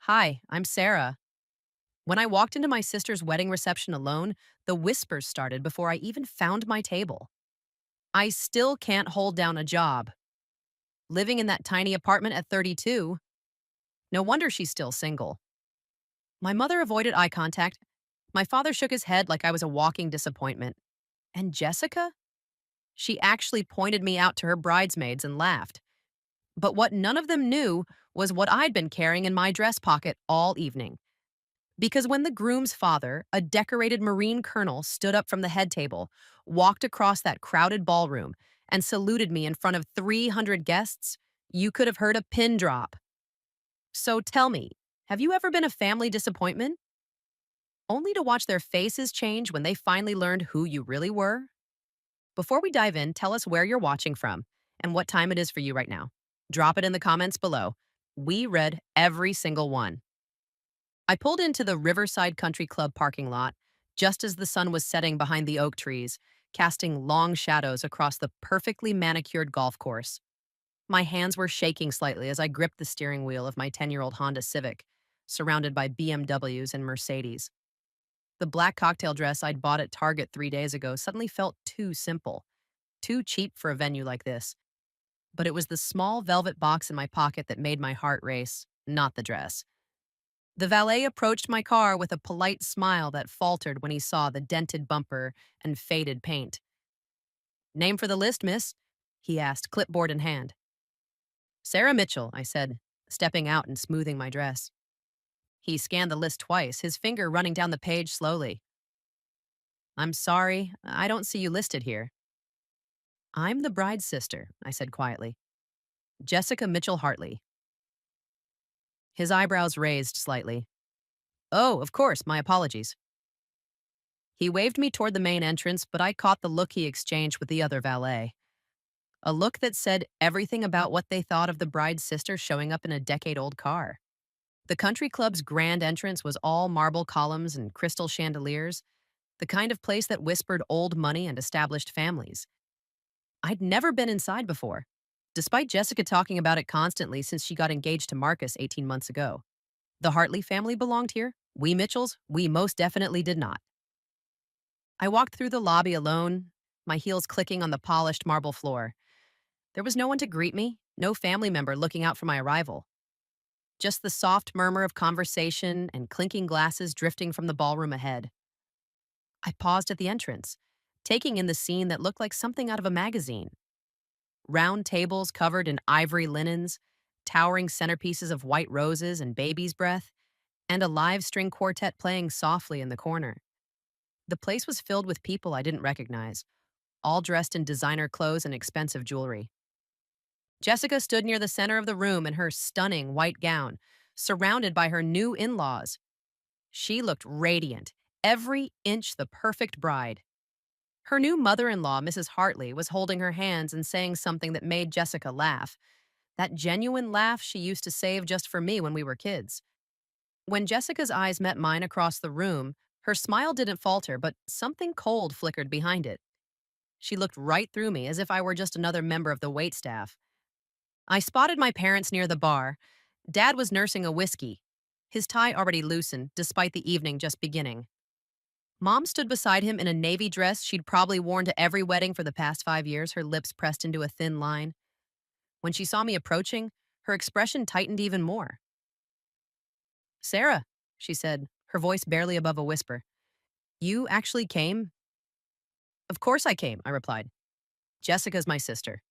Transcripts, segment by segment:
Hi, I'm Sarah. When I walked into my sister's wedding reception alone, the whispers started before I even found my table. I still can't hold down a job. Living in that tiny apartment at 32, no wonder she's still single. My mother avoided eye contact. My father shook his head like I was a walking disappointment. And Jessica? She actually pointed me out to her bridesmaids and laughed. But what none of them knew was what I'd been carrying in my dress pocket all evening. Because when the groom's father, a decorated Marine colonel, stood up from the head table, walked across that crowded ballroom, and saluted me in front of 300 guests, you could have heard a pin drop. So tell me, have you ever been a family disappointment? Only to watch their faces change when they finally learned who you really were? Before we dive in, tell us where you're watching from and what time it is for you right now. Drop it in the comments below. We read every single one. I pulled into the Riverside Country Club parking lot just as the sun was setting behind the oak trees, casting long shadows across the perfectly manicured golf course. My hands were shaking slightly as I gripped the steering wheel of my 10-year-old Honda Civic, surrounded by BMWs and Mercedes. The black cocktail dress I'd bought at Target 3 days ago suddenly felt too simple, too cheap for a venue like this. But it was the small velvet box in my pocket that made my heart race, not the dress. The valet approached my car with a polite smile that faltered when he saw the dented bumper and faded paint. Name for the list, miss? He asked, clipboard in hand. Sarah Mitchell, I said, stepping out and smoothing my dress. He scanned the list twice, his finger running down the page slowly. I'm sorry, I don't see you listed here. I'm the bride's sister, I said quietly. Jessica Mitchell Hartley. His eyebrows raised slightly. Oh, of course, my apologies. He waved me toward the main entrance, but I caught the look he exchanged with the other valet. A look that said everything about what they thought of the bride's sister showing up in a decade-old car. The country club's grand entrance was all marble columns and crystal chandeliers, the kind of place that whispered old money and established families. I'd never been inside before, despite Jessica talking about it constantly since she got engaged to Marcus 18 months ago. The Hartley family belonged here. We Mitchells, we most definitely did not. I walked through the lobby alone, my heels clicking on the polished marble floor. There was no one to greet me, no family member looking out for my arrival. Just the soft murmur of conversation and clinking glasses drifting from the ballroom ahead. I paused at the entrance, taking in the scene that looked like something out of a magazine. Round tables covered in ivory linens, towering centerpieces of white roses and baby's breath, and a live string quartet playing softly in the corner. The place was filled with people I didn't recognize, all dressed in designer clothes and expensive jewelry. Jessica stood near the center of the room in her stunning white gown, surrounded by her new in laws. She looked radiant, every inch the perfect bride. Her new mother in law, Mrs. Hartley, was holding her hands and saying something that made Jessica laugh. That genuine laugh she used to save just for me when we were kids. When Jessica's eyes met mine across the room, her smile didn't falter, but something cold flickered behind it. She looked right through me as if I were just another member of the waitstaff. I spotted my parents near the bar. Dad was nursing a whiskey, his tie already loosened despite the evening just beginning. Mom stood beside him in a navy dress she'd probably worn to every wedding for the past 5 years, her lips pressed into a thin line. When she saw me approaching, her expression tightened even more. Sarah, she said, her voice barely above a whisper. You actually came? Of course I came, I replied. Jessica's my sister.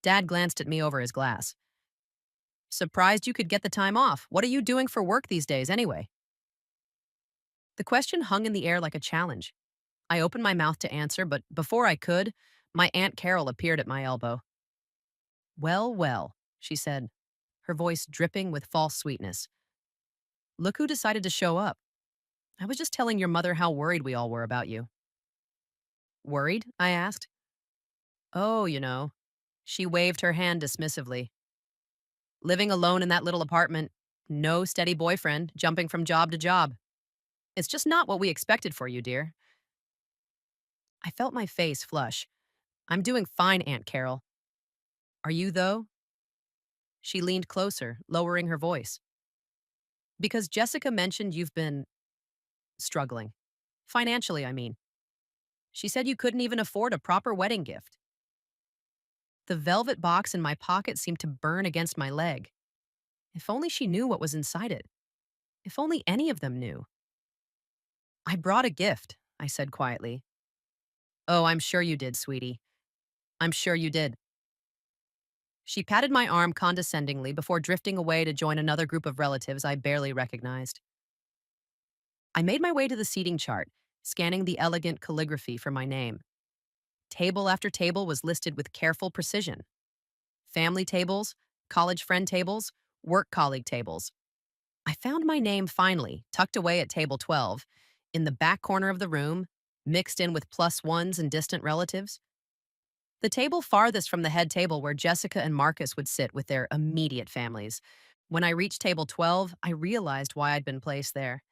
Dad glanced at me over his glass. Surprised you could get the time off. What are you doing for work these days, anyway? The question hung in the air like a challenge. I opened my mouth to answer, but before I could, my Aunt Carol appeared at my elbow. Well, well, she said, her voice dripping with false sweetness. Look who decided to show up. I was just telling your mother how worried we all were about you. Worried? I asked. Oh, you know. She waved her hand dismissively. Living alone in that little apartment, no steady boyfriend, jumping from job to job. It's just not what we expected for you, dear. I felt my face flush. I'm doing fine, Aunt Carol. Are you, though? She leaned closer, lowering her voice. Because Jessica mentioned you've been struggling. Financially, I mean. She said you couldn't even afford a proper wedding gift. The velvet box in my pocket seemed to burn against my leg. If only she knew what was inside it. If only any of them knew. I brought a gift, I said quietly. Oh, I'm sure you did, sweetie. I'm sure you did. She patted my arm condescendingly before drifting away to join another group of relatives I barely recognized. I made my way to the seating chart, scanning the elegant calligraphy for my name. Table after table was listed with careful precision. Family tables, college friend tables, work colleague tables. I found my name finally, tucked away at table 12, in the back corner of the room, mixed in with plus ones and distant relatives. The table farthest from the head table where Jessica and Marcus would sit with their immediate families. When I reached table 12, I realized why I'd been placed there.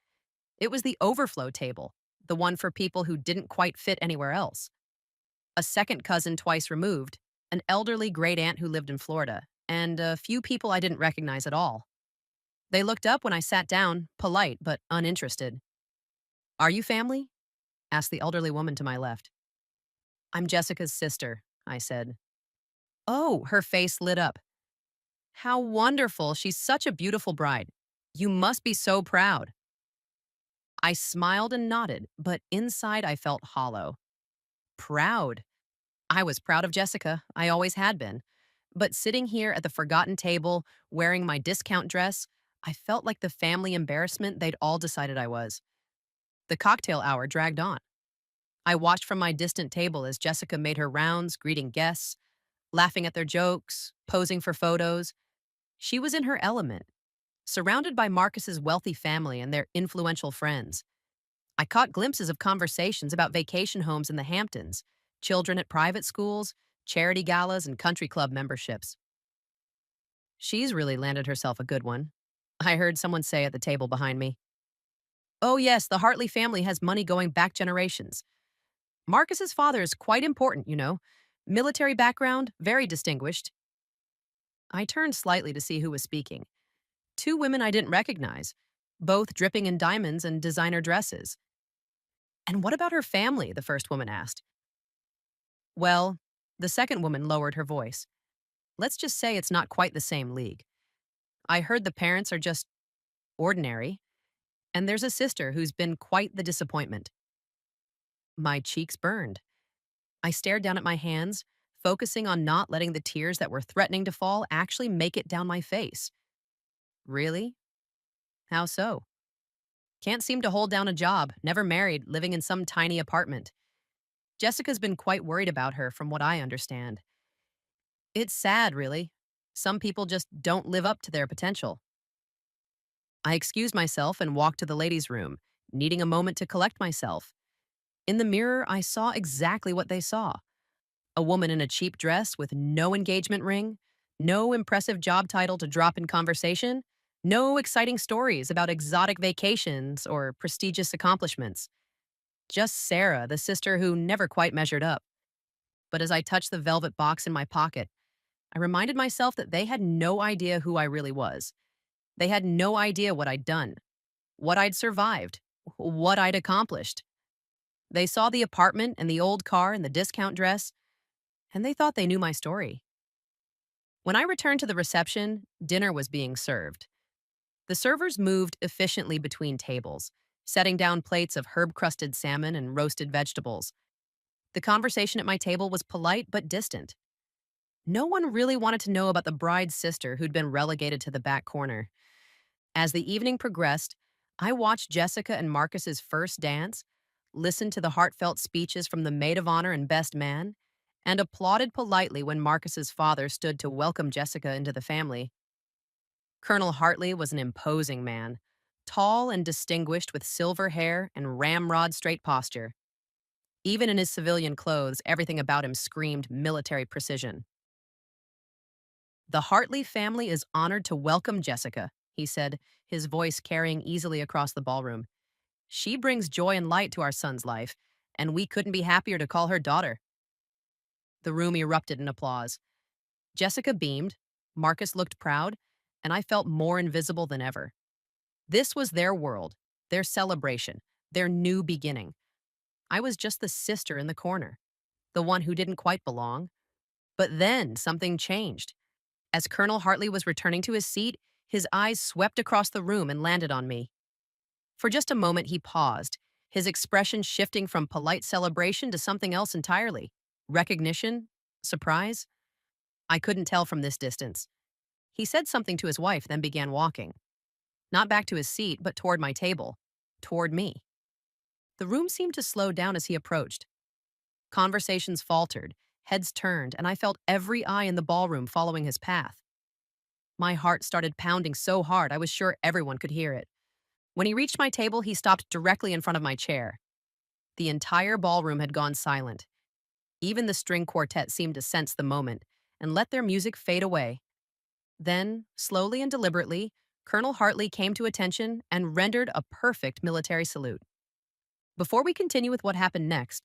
It was the overflow table, the one for people who didn't quite fit anywhere else. A second cousin twice removed, an elderly great aunt who lived in Florida, and a few people I didn't recognize at all. They looked up when I sat down, polite but uninterested. Are you family? Asked the elderly woman to my left. I'm Jessica's sister, I said. Oh, her face lit up. How wonderful. She's such a beautiful bride. You must be so proud. I smiled and nodded, but inside I felt hollow. Proud. I was proud of Jessica. I always had been. But sitting here at the forgotten table, wearing my discount dress, I felt like the family embarrassment they'd all decided I was. The cocktail hour dragged on. I watched from my distant table as Jessica made her rounds, greeting guests, laughing at their jokes, posing for photos. She was in her element, surrounded by Marcus's wealthy family and their influential friends. I caught glimpses of conversations about vacation homes in the Hamptons, children at private schools, charity galas, and country club memberships. She's really landed herself a good one, I heard someone say at the table behind me. Oh, yes, the Hartley family has money going back generations. Marcus's father is quite important, you know. Military background, very distinguished. I turned slightly to see who was speaking. Two women I didn't recognize, both dripping in diamonds and designer dresses. And what about her family? The first woman asked. Well, the second woman lowered her voice. Let's just say it's not quite the same league. I heard the parents are just ordinary, and there's a sister who's been quite the disappointment. My cheeks burned. I stared down at my hands, focusing on not letting the tears that were threatening to fall actually make it down my face. Really? How so? Can't seem to hold down a job, never married, living in some tiny apartment. Jessica's been quite worried about her, from what I understand. It's sad, really. Some people just don't live up to their potential. I excused myself and walked to the ladies' room, needing a moment to collect myself. In the mirror, I saw exactly what they saw: a woman in a cheap dress with no engagement ring, no impressive job title to drop in conversation, no exciting stories about exotic vacations or prestigious accomplishments. Just Sarah, the sister who never quite measured up. But as I touched the velvet box in my pocket, I reminded myself that they had no idea who I really was. They had no idea what I'd done, what I'd survived, what I'd accomplished. They saw the apartment and the old car and the discount dress, and they thought they knew my story. When I returned to the reception, dinner was being served. The servers moved efficiently between tables, setting down plates of herb-crusted salmon and roasted vegetables. The conversation at my table was polite but distant. No one really wanted to know about the bride's sister who'd been relegated to the back corner. As the evening progressed, I watched Jessica and Marcus's first dance, listened to the heartfelt speeches from the maid of honor and best man, and applauded politely when Marcus's father stood to welcome Jessica into the family. Colonel Hartley was an imposing man, tall and distinguished with silver hair and ramrod straight posture. Even in his civilian clothes, everything about him screamed military precision. The Hartley family is honored to welcome Jessica, he said, his voice carrying easily across the ballroom. She brings joy and light to our son's life, and we couldn't be happier to call her daughter. The room erupted in applause. Jessica beamed, Marcus looked proud, and I felt more invisible than ever. This was their world, their celebration, their new beginning. I was just the sister in the corner, the one who didn't quite belong. But then something changed. As Colonel Hartley was returning to his seat, his eyes swept across the room and landed on me. For just a moment, he paused, his expression shifting from polite celebration to something else entirely. Recognition? Surprise? I couldn't tell from this distance. He said something to his wife, then began walking. Not back to his seat, but toward my table. Toward me. The room seemed to slow down as he approached. Conversations faltered, heads turned, and I felt every eye in the ballroom following his path. My heart started pounding so hard I was sure everyone could hear it. When he reached my table, he stopped directly in front of my chair. The entire ballroom had gone silent. Even the string quartet seemed to sense the moment and let their music fade away. Then, slowly and deliberately, Colonel Hartley came to attention and rendered a perfect military salute. Before we continue with what happened next,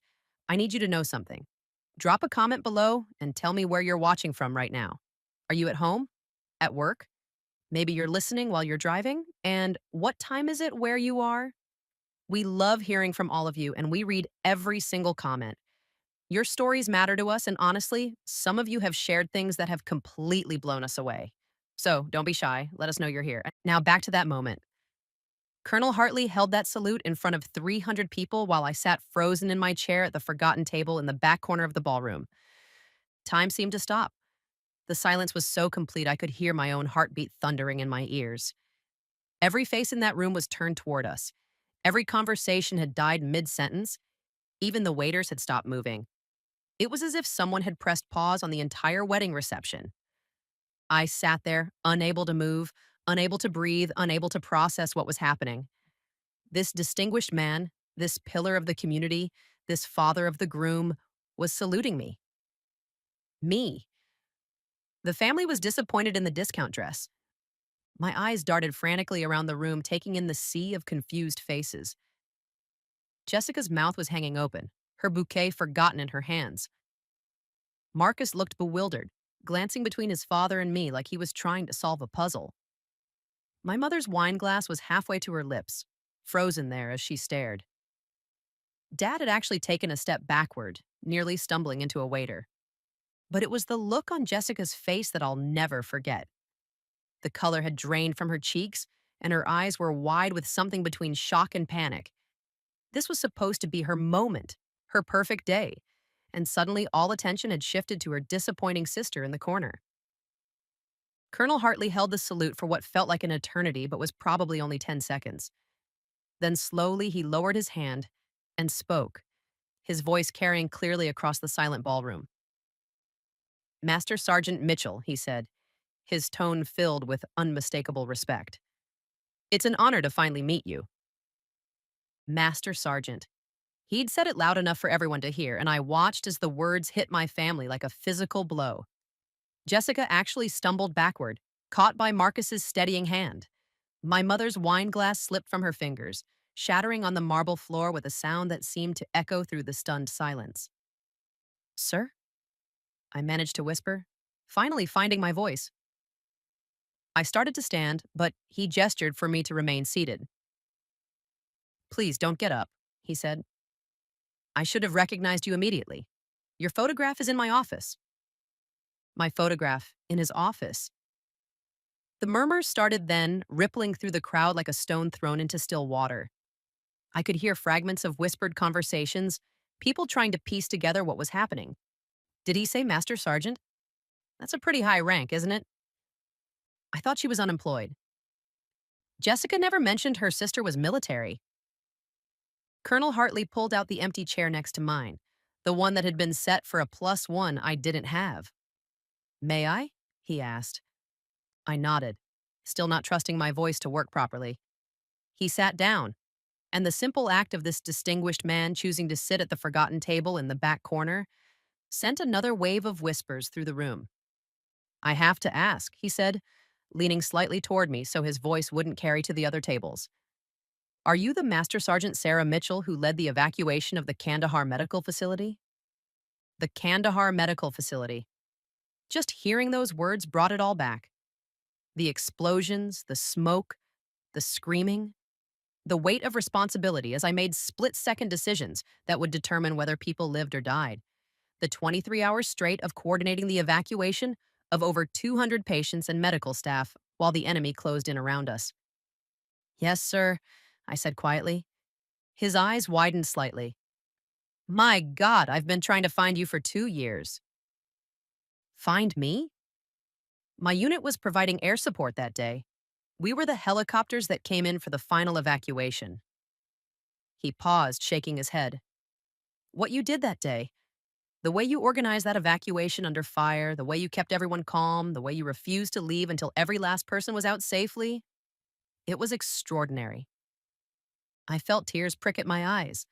I need you to know something. Drop a comment below and tell me where you're watching from right now. Are you at home? At work? Maybe you're listening while you're driving? And what time is it where you are? We love hearing from all of you, and we read every single comment. Your stories matter to us, and honestly, some of you have shared things that have completely blown us away. So don't be shy. Let us know you're here. Now back to that moment. Colonel Hartley held that salute in front of 300 people while I sat frozen in my chair at the forgotten table in the back corner of the ballroom. Time seemed to stop. The silence was so complete I could hear my own heartbeat thundering in my ears. Every face in that room was turned toward us. Every conversation had died mid-sentence. Even the waiters had stopped moving. It was as if someone had pressed pause on the entire wedding reception. I sat there, unable to move, unable to breathe, unable to process what was happening. This distinguished man, this pillar of the community, this father of the groom, was saluting me. Me. The family was disappointed in the discount dress. My eyes darted frantically around the room, taking in the sea of confused faces. Jessica's mouth was hanging open, her bouquet forgotten in her hands. Marcus looked bewildered, glancing between his father and me like he was trying to solve a puzzle. My mother's wine glass was halfway to her lips, frozen there as she stared. Dad had actually taken a step backward, nearly stumbling into a waiter. But it was the look on Jessica's face that I'll never forget. The color had drained from her cheeks, and her eyes were wide with something between shock and panic. This was supposed to be her moment, her perfect day, and suddenly all attention had shifted to her disappointing sister in the corner. Colonel Hartley held the salute for what felt like an eternity but was probably only 10 seconds. Then slowly he lowered his hand and spoke, his voice carrying clearly across the silent ballroom. "Master Sergeant Mitchell," he said, his tone filled with unmistakable respect. "It's an honor to finally meet you." Master Sergeant. He'd said it loud enough for everyone to hear, and I watched as the words hit my family like a physical blow. Jessica actually stumbled backward, caught by Marcus's steadying hand. My mother's wine glass slipped from her fingers, shattering on the marble floor with a sound that seemed to echo through the stunned silence. "Sir?" I managed to whisper, finally finding my voice. I started to stand, but he gestured for me to remain seated. "Please don't get up," he said. "I should have recognized you immediately. Your photograph is in my office." My photograph in his office. The murmurs started then, rippling through the crowd like a stone thrown into still water. I could hear fragments of whispered conversations, people trying to piece together what was happening. Did he say Master Sergeant? That's a pretty high rank, isn't it? I thought she was unemployed. Jessica never mentioned her sister was military. Colonel Hartley pulled out the empty chair next to mine, the one that had been set for a +1 I didn't have. "May I?" he asked. I nodded, still not trusting my voice to work properly. He sat down, and the simple act of this distinguished man choosing to sit at the forgotten table in the back corner sent another wave of whispers through the room. "I have to ask," he said, leaning slightly toward me so his voice wouldn't carry to the other tables. "Are you the Master Sergeant Sarah Mitchell who led the evacuation of the Kandahar Medical Facility?" The Kandahar Medical Facility. Just hearing those words brought it all back. The explosions, the smoke, The screaming, the weight of responsibility as I made split second decisions that would determine whether people lived or died. The 23 hours straight of coordinating the evacuation of over 200 patients and medical staff while the enemy closed in around us. Yes, sir, I said quietly. His eyes widened slightly. My God, I've been trying to find you for 2 years. Find me? My unit was providing air support that day. We were the helicopters that came in for the final evacuation. He paused, shaking his head. What you did that day, the way you organized that evacuation under fire, the way you kept everyone calm, the way you refused to leave until every last person was out safely, it was extraordinary. I felt tears prick at my eyes.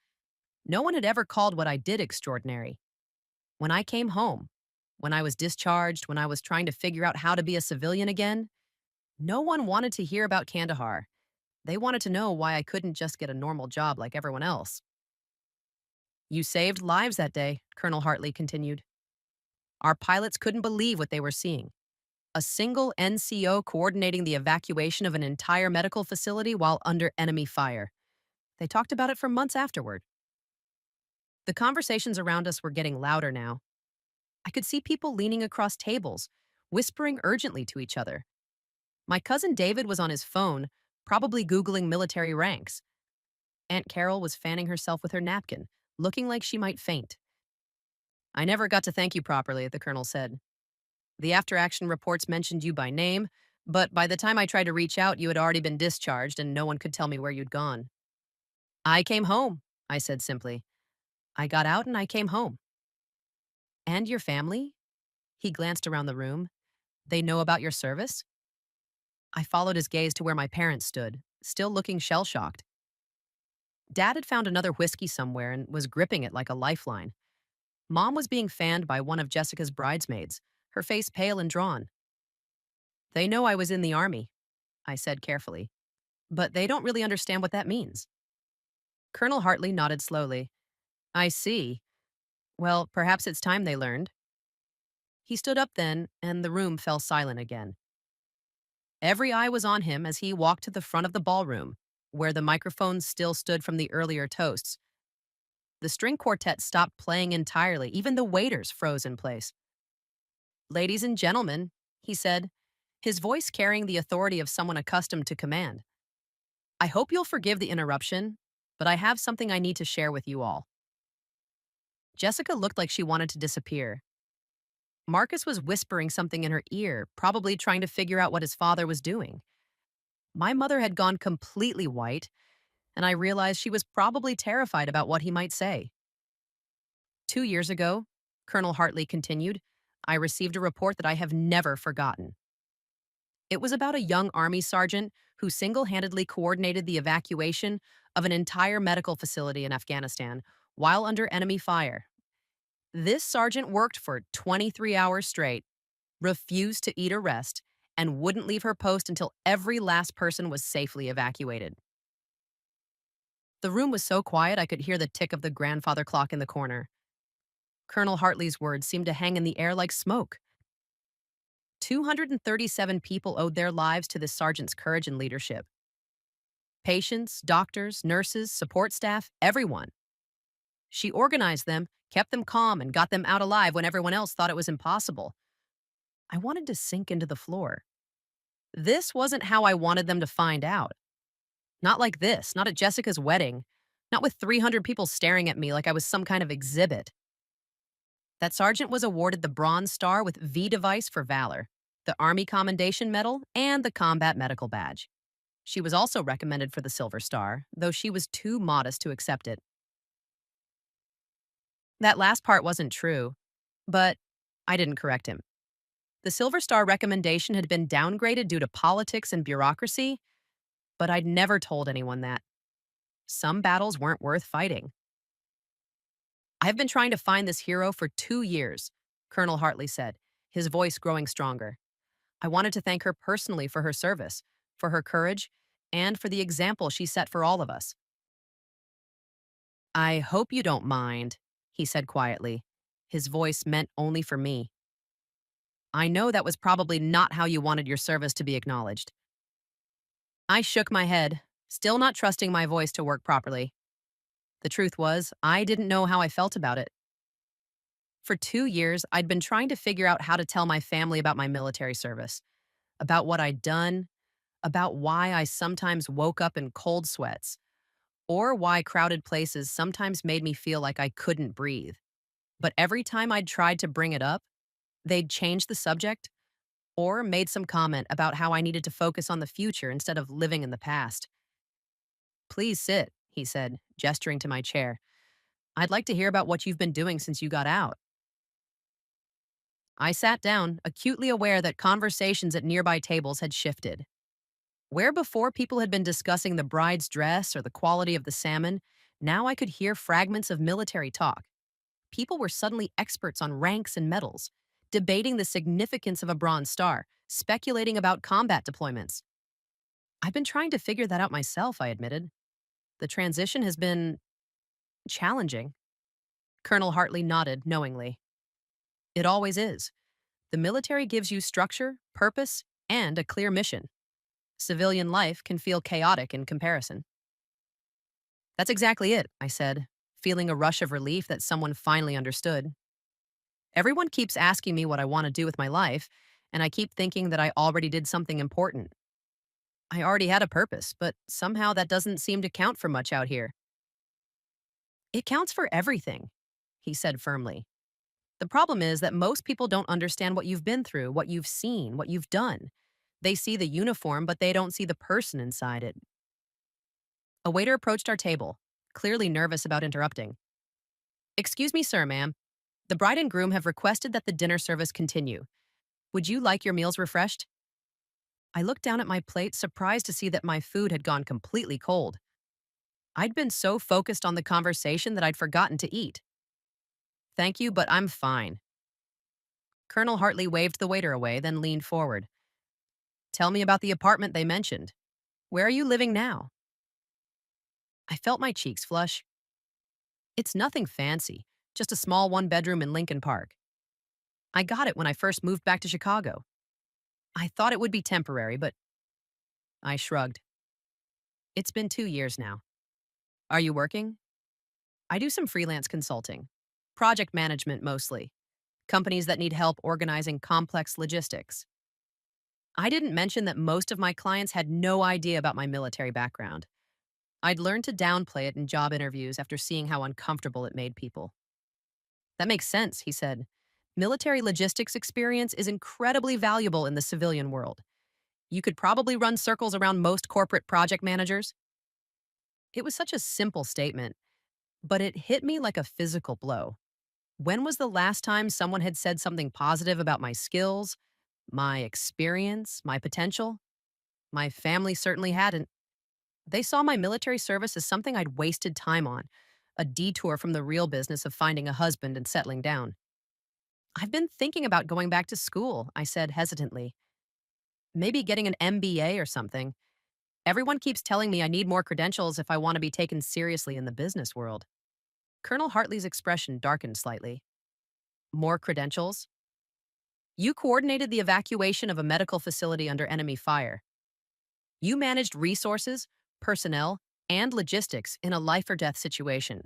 No one had ever called what I did extraordinary. When I came home, when I was discharged, when I was trying to figure out how to be a civilian again, no one wanted to hear about Kandahar. They wanted to know why I couldn't just get a normal job like everyone else. You saved lives that day, Colonel Hartley continued. Our pilots couldn't believe what they were seeing. A single NCO coordinating the evacuation of an entire medical facility while under enemy fire. They talked about it for months afterward. The conversations around us were getting louder now. I could see people leaning across tables, whispering urgently to each other. My cousin David was on his phone, probably Googling military ranks. Aunt Carol was fanning herself with her napkin, looking like she might faint. I never got to thank you properly, the colonel said. The after action reports mentioned you by name, but by the time I tried to reach out, you had already been discharged and no one could tell me where you'd gone. I came home, I said simply. I got out and I came home. And your family? He glanced around the room. They know about your service? I followed his gaze to where my parents stood, still looking shell shocked. Dad had found another whiskey somewhere and was gripping it like a lifeline. Mom was being fanned by one of Jessica's bridesmaids, her face pale and drawn. They know I was in the army, I said carefully, but they don't really understand what that means. Colonel Hartley nodded slowly. I see. Well, perhaps it's time they learned. He stood up then, and the room fell silent again. Every eye was on him as he walked to the front of the ballroom, where the microphones still stood from the earlier toasts. The string quartet stopped playing entirely. Even the waiters froze in place. Ladies and gentlemen, he said, his voice carrying the authority of someone accustomed to command. I hope you'll forgive the interruption, but I have something I need to share with you all. Jessica looked like she wanted to disappear. Marcus was whispering something in her ear, probably trying to figure out what his father was doing. My mother had gone completely white, and I realized she was probably terrified about what he might say. 2 years ago, Colonel Hartley continued, I received a report that I have never forgotten. It was about a young Army sergeant who single-handedly coordinated the evacuation of an entire medical facility in Afghanistan while under enemy fire. This sergeant worked for 23 hours straight, refused to eat or rest, and wouldn't leave her post until every last person was safely evacuated. The room was so quiet I could hear the tick of the grandfather clock in the corner. Colonel Hartley's words seemed to hang in the air like smoke. 237 people owed their lives to this sergeant's courage and leadership. Patients, doctors, nurses, support staff, everyone. She organized them, kept them calm, and got them out alive when everyone else thought it was impossible. I wanted to sink into the floor. This wasn't how I wanted them to find out. Not like this, not at Jessica's wedding, not with 300 people staring at me like I was some kind of exhibit. That sergeant was awarded the Bronze Star with V device for valor, the Army Commendation Medal, and the Combat Medical Badge. She was also recommended for the Silver Star, though she was too modest to accept it. That last part wasn't true, but I didn't correct him. The Silver Star recommendation had been downgraded due to politics and bureaucracy, but I'd never told anyone that. Some battles weren't worth fighting. I've been trying to find this hero for 2 years, Colonel Hartley said, his voice growing stronger. I wanted to thank her personally for her service, for her courage, and for the example she set for all of us. I hope you don't mind, he said quietly, his voice meant only for me. I know that was probably not how you wanted your service to be acknowledged. I shook my head, still not trusting my voice to work properly. The truth was, I didn't know how I felt about it. For 2 years, I'd been trying to figure out how to tell my family about my military service, about what I'd done, about why I sometimes woke up in cold sweats, or why crowded places sometimes made me feel like I couldn't breathe. But every time I'd tried to bring it up, they'd changed the subject or made some comment about how I needed to focus on the future instead of living in the past. Please sit, he said, gesturing to my chair. I'd like to hear about what you've been doing since you got out. I sat down, acutely aware that conversations at nearby tables had shifted. Where before people had been discussing the bride's dress or the quality of the salmon, now I could hear fragments of military talk. People were suddenly experts on ranks and medals, debating the significance of a Bronze Star, speculating about combat deployments. I've been trying to figure that out myself, I admitted. The transition has been challenging. Colonel Hartley nodded knowingly. It always is. The military gives you structure, purpose, and a clear mission. Civilian life can feel chaotic in comparison. That's exactly it, I said, feeling a rush of relief that someone finally understood. Everyone keeps asking me what I want to do with my life, and I keep thinking that I already did something important. I already had a purpose, but somehow that doesn't seem to count for much out here. It counts for everything, he said firmly. The problem is that most people don't understand what you've been through, what you've seen, what you've done. They see the uniform, but they don't see the person inside it. A waiter approached our table, clearly nervous about interrupting. Excuse me, sir, ma'am. The bride and groom have requested that the dinner service continue. Would you like your meals refreshed? I looked down at my plate, surprised to see that my food had gone completely cold. I'd been so focused on the conversation that I'd forgotten to eat. Thank you, but I'm fine. Colonel Hartley waved the waiter away, then leaned forward. Tell me about the apartment they mentioned. Where are you living now? I felt my cheeks flush. It's nothing fancy, just a small one-bedroom in Lincoln Park. I got it when I first moved back to Chicago. I thought it would be temporary, but I shrugged. It's been 2 years now. Are you working? I do some freelance consulting, project management mostly, companies that need help organizing complex logistics. I didn't mention that most of my clients had no idea about my military background. I'd learned to downplay it in job interviews after seeing how uncomfortable it made people. That makes sense, he said. Military logistics experience is incredibly valuable in the civilian world. You could probably run circles around most corporate project managers. It was such a simple statement, but it hit me like a physical blow. When was the last time someone had said something positive about my skills, my experience, my potential? My family certainly hadn't. They saw my military service as something I'd wasted time on, a detour from the real business of finding a husband and settling down. I've been thinking about going back to school, I said hesitantly. Maybe getting an MBA or something. Everyone keeps telling me I need more credentials if I want to be taken seriously in the business world. Colonel Hartley's expression darkened slightly. More credentials? You coordinated the evacuation of a medical facility under enemy fire. You managed resources, personnel, and logistics in a life or death situation.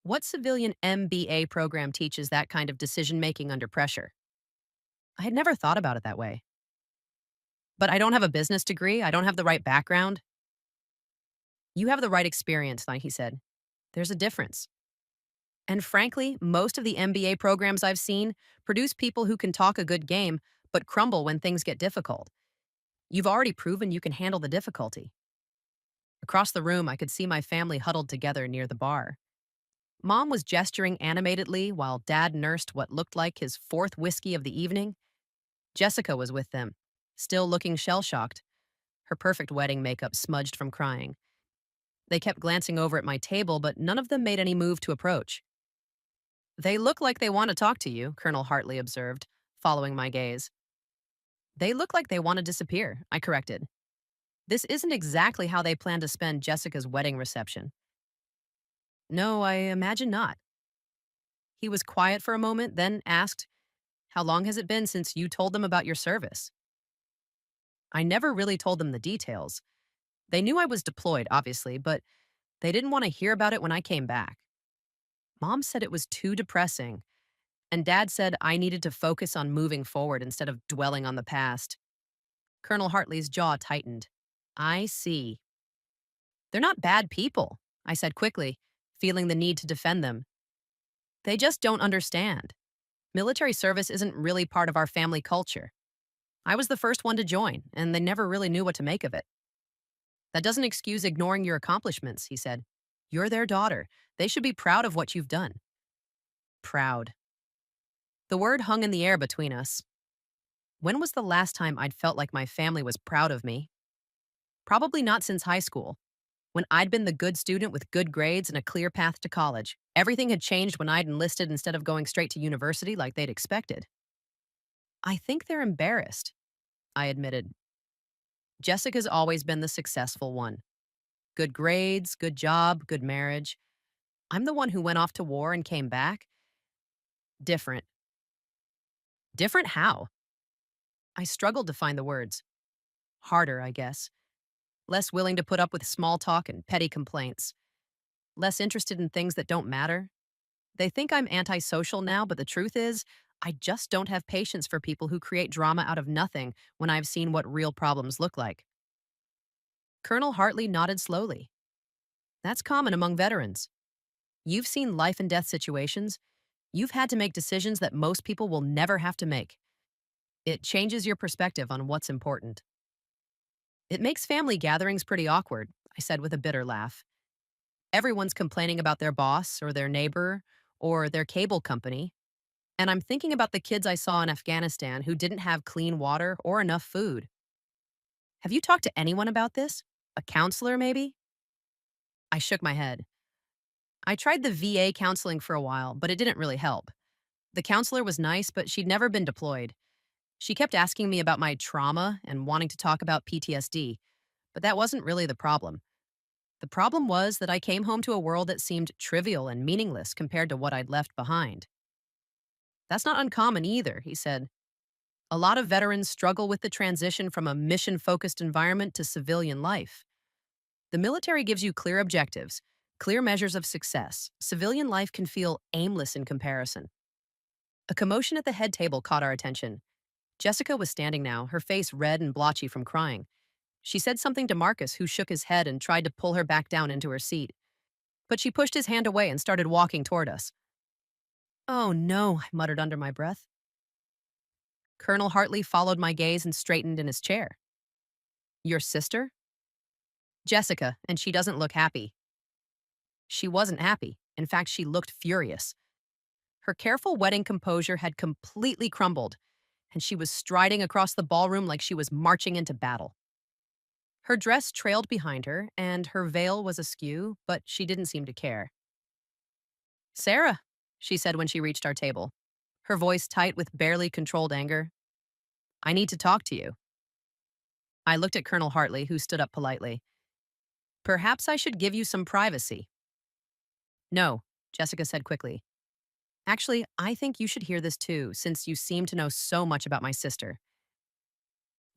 What civilian MBA program teaches that kind of decision making under pressure? I had never thought about it that way. But I don't have a business degree. I don't have the right background. You have the right experience, he said. There's a difference. And frankly, most of the MBA programs I've seen produce people who can talk a good game, but crumble when things get difficult. You've already proven you can handle the difficulty. Across the room, I could see my family huddled together near the bar. Mom was gesturing animatedly while Dad nursed what looked like his fourth whiskey of the evening. Jessica was with them, still looking shell-shocked, her perfect wedding makeup smudged from crying. They kept glancing over at my table, but none of them made any move to approach. They look like they want to talk to you, Colonel Hartley observed, following my gaze. They look like they want to disappear, I corrected. This isn't exactly how they plan to spend Jessica's wedding reception. No, I imagine not. He was quiet for a moment, then asked, How long has it been since you told them about your service? I never really told them the details. They knew I was deployed, obviously, but they didn't want to hear about it when I came back. Mom said it was too depressing, and Dad said I needed to focus on moving forward instead of dwelling on the past. Colonel Hartley's jaw tightened. I see. They're not bad people, I said quickly, feeling the need to defend them. They just don't understand. Military service isn't really part of our family culture. I was the first one to join, and they never really knew what to make of it. That doesn't excuse ignoring your accomplishments, he said. You're their daughter. They should be proud of what you've done. Proud. The word hung in the air between us. When was the last time I'd felt like my family was proud of me? Probably not since high school, when I'd been the good student with good grades and a clear path to college. Everything had changed when I'd enlisted instead of going straight to university like they'd expected. I think they're embarrassed, I admitted. Jessica's always been the successful one. Good grades, good job, good marriage. I'm the one who went off to war and came back. Different. Different how? I struggled to find the words. Harder, I guess. Less willing to put up with small talk and petty complaints. Less interested in things that don't matter. They think I'm antisocial now, but the truth is, I just don't have patience for people who create drama out of nothing when I've seen what real problems look like. Colonel Hartley nodded slowly. That's common among veterans. You've seen life and death situations. You've had to make decisions that most people will never have to make. It changes your perspective on what's important. It makes family gatherings pretty awkward, I said with a bitter laugh. Everyone's complaining about their boss or their neighbor or their cable company. And I'm thinking about the kids I saw in Afghanistan who didn't have clean water or enough food. Have you talked to anyone about this? A counselor, maybe? I shook my head. I tried the VA counseling for a while, but it didn't really help. The counselor was nice, but she'd never been deployed. She kept asking me about my trauma and wanting to talk about PTSD, but that wasn't really the problem. The problem was that I came home to a world that seemed trivial and meaningless compared to what I'd left behind. That's not uncommon either, he said. A lot of veterans struggle with the transition from a mission-focused environment to civilian life. The military gives you clear objectives, clear measures of success. Civilian life can feel aimless in comparison. A commotion at the head table caught our attention. Jessica was standing now, her face red and blotchy from crying. She said something to Marcus, who shook his head and tried to pull her back down into her seat. But she pushed his hand away and started walking toward us. Oh no, I muttered under my breath. Colonel Hartley followed my gaze and straightened in his chair. Your sister? Jessica, and she doesn't look happy. She wasn't happy. In fact, she looked furious. Her careful wedding composure had completely crumbled, and she was striding across the ballroom like she was marching into battle. Her dress trailed behind her, and her veil was askew, but she didn't seem to care. Sarah, she said when she reached our table, her voice tight with barely controlled anger. I need to talk to you. I looked at Colonel Hartley, who stood up politely. Perhaps I should give you some privacy. No, Jessica said quickly. Actually, I think you should hear this too, since you seem to know so much about my sister.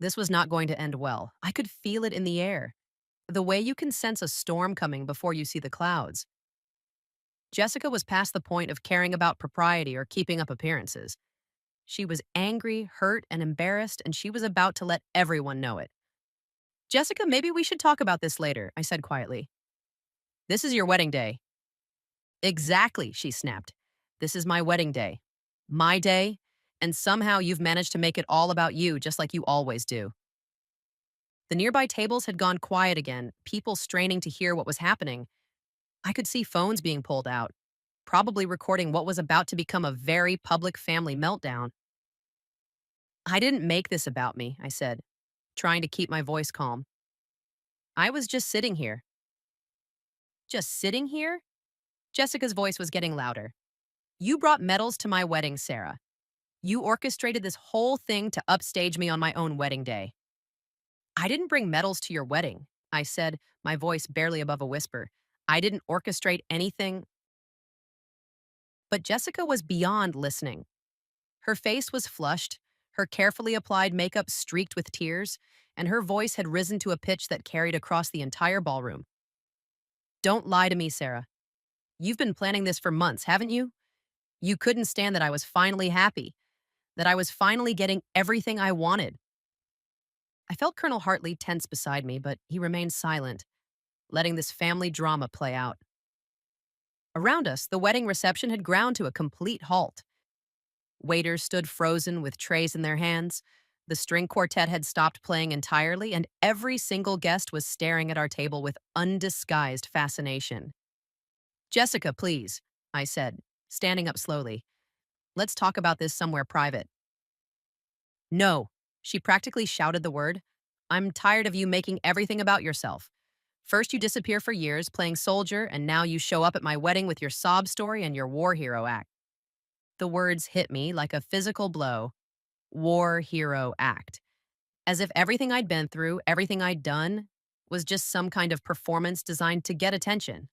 This was not going to end well. I could feel it in the air. The way you can sense a storm coming before you see the clouds. Jessica was past the point of caring about propriety or keeping up appearances. She was angry, hurt, and embarrassed, and she was about to let everyone know it. Jessica, maybe we should talk about this later, I said quietly. This is your wedding day. Exactly, she snapped. This is my wedding day. My day, and somehow you've managed to make it all about you, just like you always do. The nearby tables had gone quiet again, people straining to hear what was happening. I could see phones being pulled out, probably recording what was about to become a very public family meltdown. I didn't make this about me, I said, trying to keep my voice calm. I was just sitting here. Just sitting here? Jessica's voice was getting louder. You brought medals to my wedding, Sarah. You orchestrated this whole thing to upstage me on my own wedding day. I didn't bring medals to your wedding, I said, my voice barely above a whisper. I didn't orchestrate anything. But Jessica was beyond listening. Her face was flushed, Her carefully applied makeup streaked with tears, and her voice had risen to a pitch that carried across the entire ballroom. Don't lie to me, Sarah. You've been planning this for months, haven't you? You couldn't stand that I was finally happy, that I was finally getting everything I wanted. I felt Colonel Hartley tense beside me, but he remained silent, letting this family drama play out. Around us, the wedding reception had ground to a complete halt. Waiters stood frozen with trays in their hands. The string quartet had stopped playing entirely, and every single guest was staring at our table with undisguised fascination. Jessica, please, I said, standing up slowly. Let's talk about this somewhere private. No, she practically shouted the word. I'm tired of you making everything about yourself. First, you disappear for years playing soldier, and now you show up at my wedding with your sob story and your war hero act. The words hit me like a physical blow. War hero act. As if everything I'd been through, everything I'd done, was just some kind of performance designed to get attention.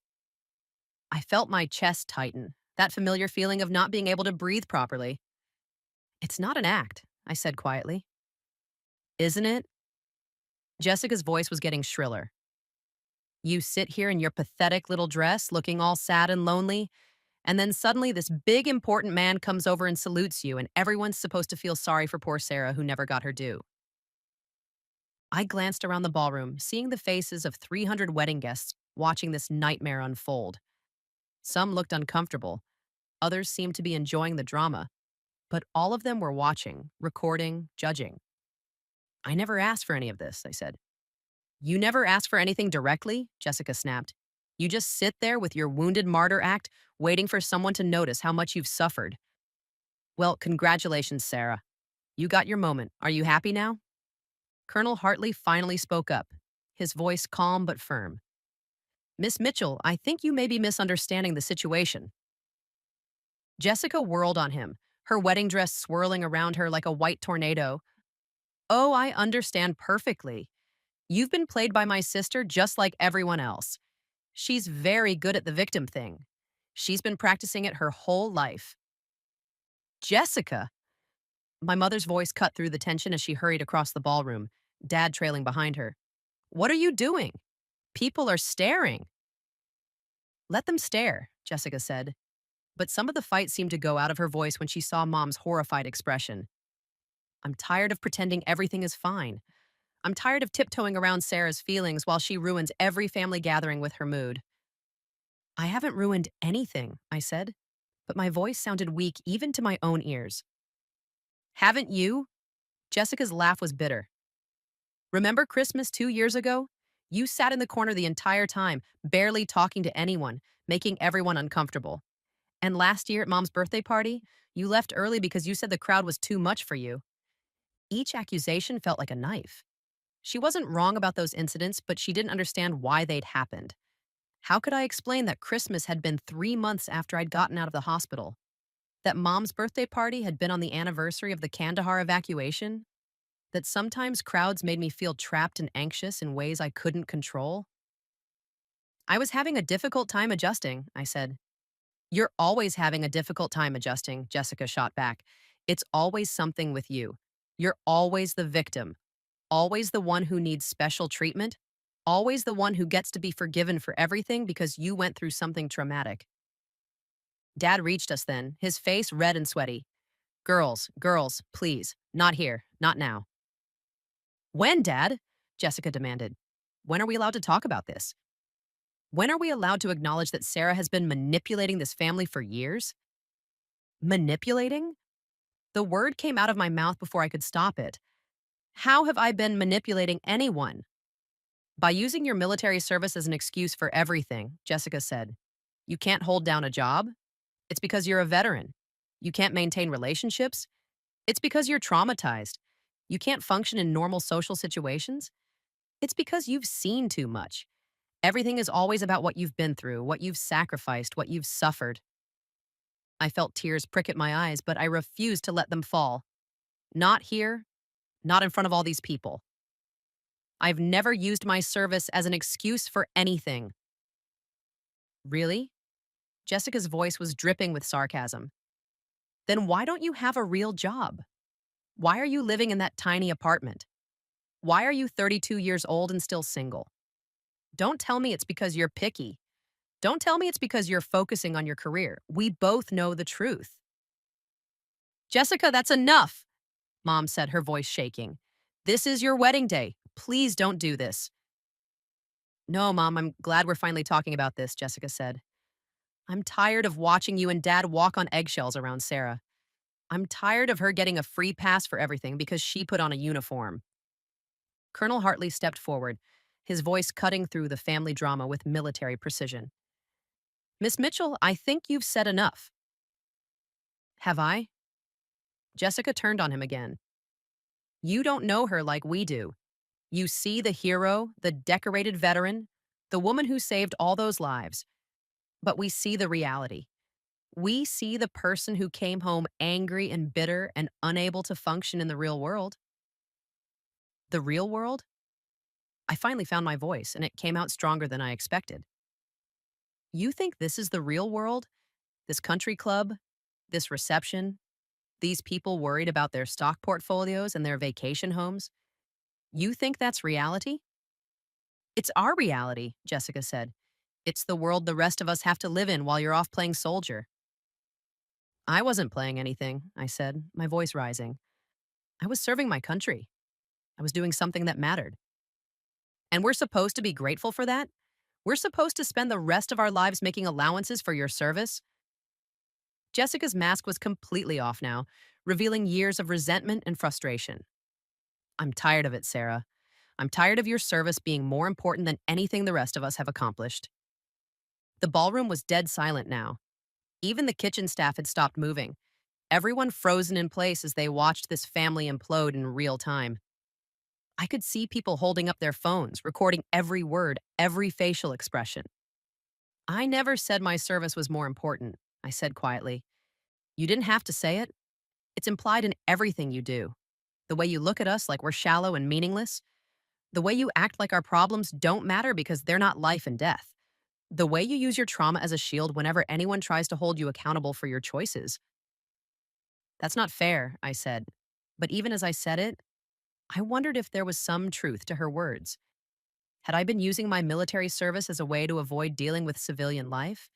I felt my chest tighten, that familiar feeling of not being able to breathe properly. It's not an act, I said quietly. Isn't it? Jessica's voice was getting shriller. You sit here in your pathetic little dress, looking all sad and lonely, and then suddenly this big important man comes over and salutes you, and everyone's supposed to feel sorry for poor Sarah who never got her due. I glanced around the ballroom, seeing the faces of 300 wedding guests watching this nightmare unfold. Some looked uncomfortable, others seemed to be enjoying the drama, but all of them were watching, recording, judging. I never asked for any of this, I said. You never asked for anything directly? Jessica snapped. You just sit there with your wounded martyr act, waiting for someone to notice how much you've suffered. Well, congratulations, Sarah. You got your moment. Are you happy now? Colonel Hartley finally spoke up, his voice calm but firm. Miss Mitchell, I think you may be misunderstanding the situation. Jessica whirled on him, her wedding dress swirling around her like a white tornado. Oh, I understand perfectly. You've been played by my sister just like everyone else. She's very good at the victim thing. She's been practicing it her whole life. Jessica! My mother's voice cut through the tension as she hurried across the ballroom, Dad trailing behind her. What are you doing? People are staring. Let them stare, Jessica said. But some of the fight seemed to go out of her voice when she saw Mom's horrified expression. I'm tired of pretending everything is fine. I'm tired of tiptoeing around Sarah's feelings while she ruins every family gathering with her mood. I haven't ruined anything, I said, but my voice sounded weak even to my own ears. Haven't you? Jessica's laugh was bitter. Remember Christmas 2 years ago? You sat in the corner the entire time, barely talking to anyone, making everyone uncomfortable. And last year at Mom's birthday party, you left early because you said the crowd was too much for you. Each accusation felt like a knife. She wasn't wrong about those incidents, but she didn't understand why they'd happened. How could I explain that Christmas had been 3 months after I'd gotten out of the hospital? That Mom's birthday party had been on the anniversary of the Kandahar evacuation? That sometimes crowds made me feel trapped and anxious in ways I couldn't control? I was having a difficult time adjusting, I said. You're always having a difficult time adjusting, Jessica shot back. It's always something with you. You're always the victim, always the one who needs special treatment, always the one who gets to be forgiven for everything because you went through something traumatic. Dad reached us then, his face red and sweaty. Girls, please, not here, not now. When, Dad? Jessica demanded. When are we allowed to talk about this? When are we allowed to acknowledge that Sarah has been manipulating this family for years? Manipulating? The word came out of my mouth before I could stop it. How have I been manipulating anyone? By using your military service as an excuse for everything, Jessica said. You can't hold down a job? It's because you're a veteran. You can't maintain relationships? It's because you're traumatized. You can't function in normal social situations? It's because you've seen too much. Everything is always about what you've been through, what you've sacrificed, what you've suffered. I felt tears prick at my eyes, but I refused to let them fall. Not here, not in front of all these people. I've never used my service as an excuse for anything. Really? Jessica's voice was dripping with sarcasm. Then why don't you have a real job? Why are you living in that tiny apartment? Why are you 32 years old and still single? Don't tell me it's because you're picky. Don't tell me it's because you're focusing on your career. We both know the truth. Jessica, that's enough, Mom said, her voice shaking. This is your wedding day. Please don't do this. No, Mom, I'm glad we're finally talking about this, Jessica said. I'm tired of watching you and Dad walk on eggshells around Sarah. I'm tired of her getting a free pass for everything because she put on a uniform. Colonel Hartley stepped forward, his voice cutting through the family drama with military precision. Miss Mitchell, I think you've said enough. Have I? Jessica turned on him again. You don't know her like we do. You see the hero, the decorated veteran, the woman who saved all those lives. But we see the reality. We see the person who came home angry and bitter and unable to function in the real world. The real world? I finally found my voice, and it came out stronger than I expected. You think this is the real world? This country club? This reception? These people worried about their stock portfolios and their vacation homes? You think that's reality? It's our reality, Jessica said. It's the world the rest of us have to live in while you're off playing soldier. I wasn't playing anything, I said, my voice rising. I was serving my country. I was doing something that mattered. And we're supposed to be grateful for that? We're supposed to spend the rest of our lives making allowances for your service? Jessica's mask was completely off now, revealing years of resentment and frustration. I'm tired of it, Sarah. I'm tired of your service being more important than anything the rest of us have accomplished. The ballroom was dead silent now. Even the kitchen staff had stopped moving, everyone frozen in place as they watched this family implode in real time. I could see people holding up their phones, recording every word, every facial expression. I never said my service was more important, I said quietly. You didn't have to say it. It's implied in everything you do. The way you look at us like we're shallow and meaningless. The way you act like our problems don't matter because they're not life and death. The way you use your trauma as a shield whenever anyone tries to hold you accountable for your choices. That's not fair, I said. But even as I said it, I wondered if there was some truth to her words. Had I been using my military service as a way to avoid dealing with civilian life?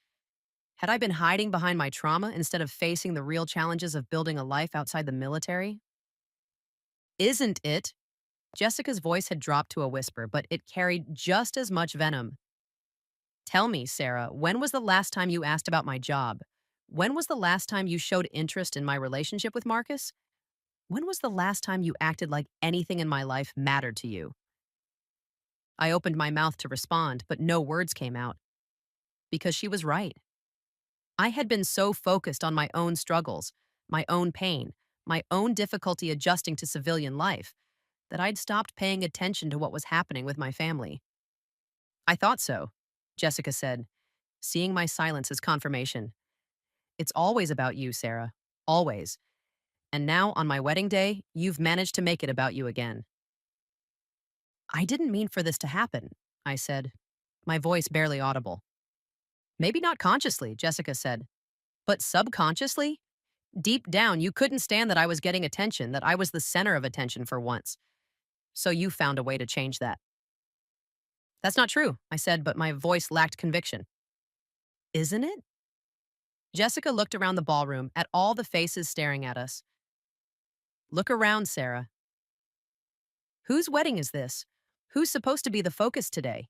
Had I been hiding behind my trauma instead of facing the real challenges of building a life outside the military? Isn't it? Jessica's voice had dropped to a whisper, but it carried just as much venom. Tell me, Sarah, when was the last time you asked about my job? When was the last time you showed interest in my relationship with Marcus? When was the last time you acted like anything in my life mattered to you? I opened my mouth to respond, but no words came out. Because she was right. I had been so focused on my own struggles, my own pain, my own difficulty adjusting to civilian life, that I'd stopped paying attention to what was happening with my family. I thought so, Jessica said, seeing my silence as confirmation. It's always about you, Sarah. Always. And now, on my wedding day, you've managed to make it about you again. I didn't mean for this to happen, I said, my voice barely audible. Maybe not consciously, Jessica said, but subconsciously? Deep down, you couldn't stand that I was getting attention, that I was the center of attention for once. So you found a way to change that. That's not true, I said, but my voice lacked conviction. Isn't it? Jessica looked around the ballroom at all the faces staring at us. Look around, Sarah. Whose wedding is this? Who's supposed to be the focus today?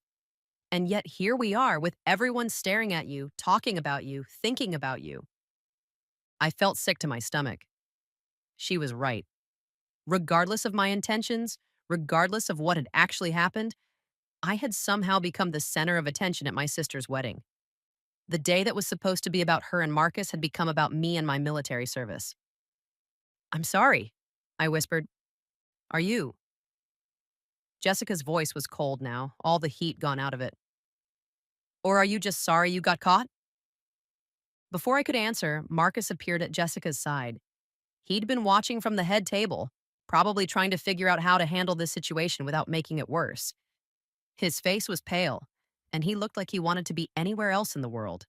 And yet here we are with everyone staring at you, talking about you, thinking about you. I felt sick to my stomach. She was right. Regardless of my intentions, regardless of what had actually happened, I had somehow become the center of attention at my sister's wedding. The day that was supposed to be about her and Marcus had become about me and my military service. I'm sorry, I whispered. Are you? Jessica's voice was cold now, all the heat gone out of it. Or are you just sorry you got caught? Before I could answer, Marcus appeared at Jessica's side. He'd been watching from the head table, probably trying to figure out how to handle this situation without making it worse. His face was pale, and he looked like he wanted to be anywhere else in the world.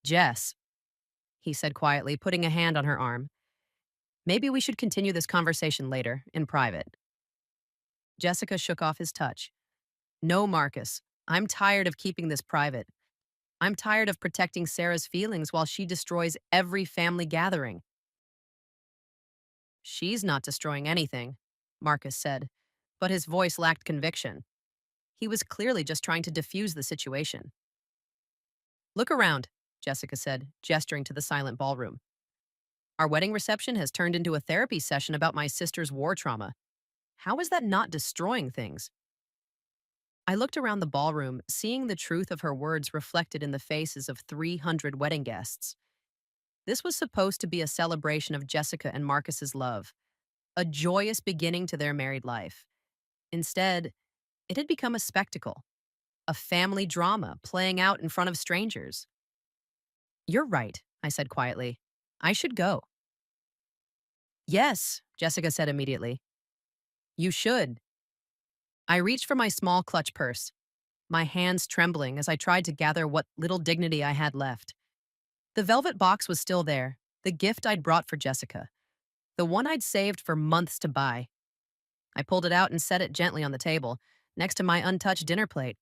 Jess, he said quietly, putting a hand on her arm. Maybe we should continue this conversation later, in private. Jessica shook off his touch. No, Marcus. I'm tired of keeping this private. I'm tired of protecting Sarah's feelings while she destroys every family gathering. She's not destroying anything, Marcus said, but his voice lacked conviction. He was clearly just trying to defuse the situation. Look around, Jessica said, gesturing to the silent ballroom. Our wedding reception has turned into a therapy session about my sister's war trauma. How is that not destroying things? I looked around the ballroom, seeing the truth of her words reflected in the faces of 300 wedding guests. This was supposed to be a celebration of Jessica and Marcus's love, a joyous beginning to their married life. Instead, it had become a spectacle, a family drama playing out in front of strangers. You're right, I said quietly. I should go. Yes, Jessica said immediately. You should. I reached for my small clutch purse, my hands trembling as I tried to gather what little dignity I had left. The velvet box was still there, the gift I'd brought for Jessica, the one I'd saved for months to buy. I pulled it out and set it gently on the table, next to my untouched dinner plate.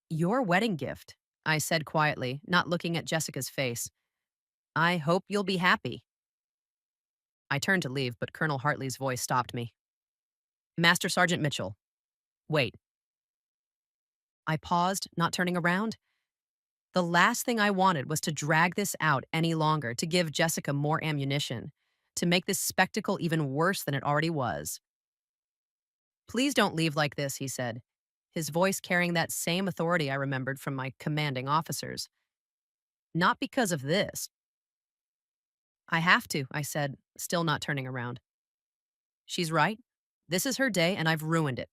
Your wedding gift, I said quietly, not looking at Jessica's face. I hope you'll be happy. I turned to leave, but Colonel Hartley's voice stopped me. Master Sergeant Mitchell, wait. I paused, not turning around. The last thing I wanted was to drag this out any longer, to give Jessica more ammunition, to make this spectacle even worse than it already was. Please don't leave like this, he said, his voice carrying that same authority I remembered from my commanding officers. Not because of this. I have to, I said, still not turning around. She's right. This is her day, and I've ruined it.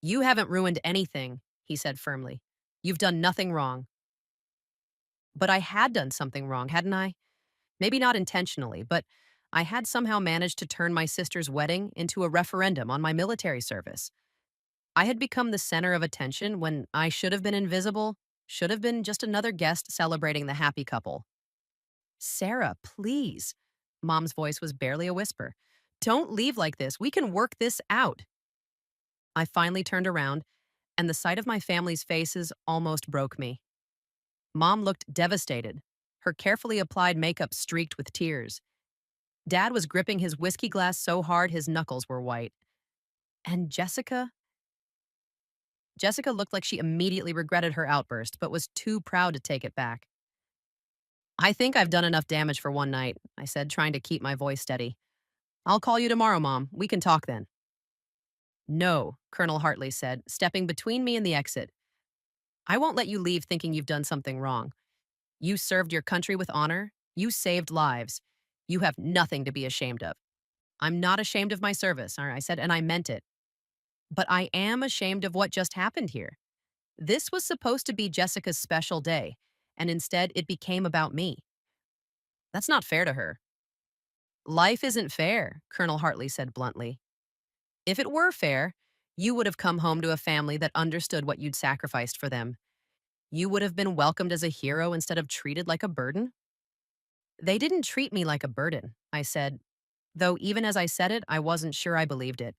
You haven't ruined anything, he said firmly. You've done nothing wrong. But I had done something wrong, hadn't I? Maybe not intentionally, but I had somehow managed to turn my sister's wedding into a referendum on my military service. I had become the center of attention when I should have been invisible, should have been just another guest celebrating the happy couple. Sarah, please. Mom's voice was barely a whisper. Don't leave like this. We can work this out. I finally turned around, and the sight of my family's faces almost broke me. Mom looked devastated, her carefully applied makeup streaked with tears. Dad was gripping his whiskey glass so hard his knuckles were white. And Jessica? Jessica looked like she immediately regretted her outburst, but was too proud to take it back. I think I've done enough damage for one night, I said, trying to keep my voice steady. I'll call you tomorrow, Mom. We can talk then. No, Colonel Hartley said, stepping between me and the exit. I won't let you leave thinking you've done something wrong. You served your country with honor. You saved lives. You have nothing to be ashamed of. I'm not ashamed of my service, I said, and I meant it. But I am ashamed of what just happened here. This was supposed to be Jessica's special day, and instead it became about me. That's not fair to her. Life isn't fair, Colonel Hartley said bluntly. If it were fair, you would have come home to a family that understood what you'd sacrificed for them. You would have been welcomed as a hero instead of treated like a burden. They didn't treat me like a burden, I said, though even as I said it, I wasn't sure I believed it.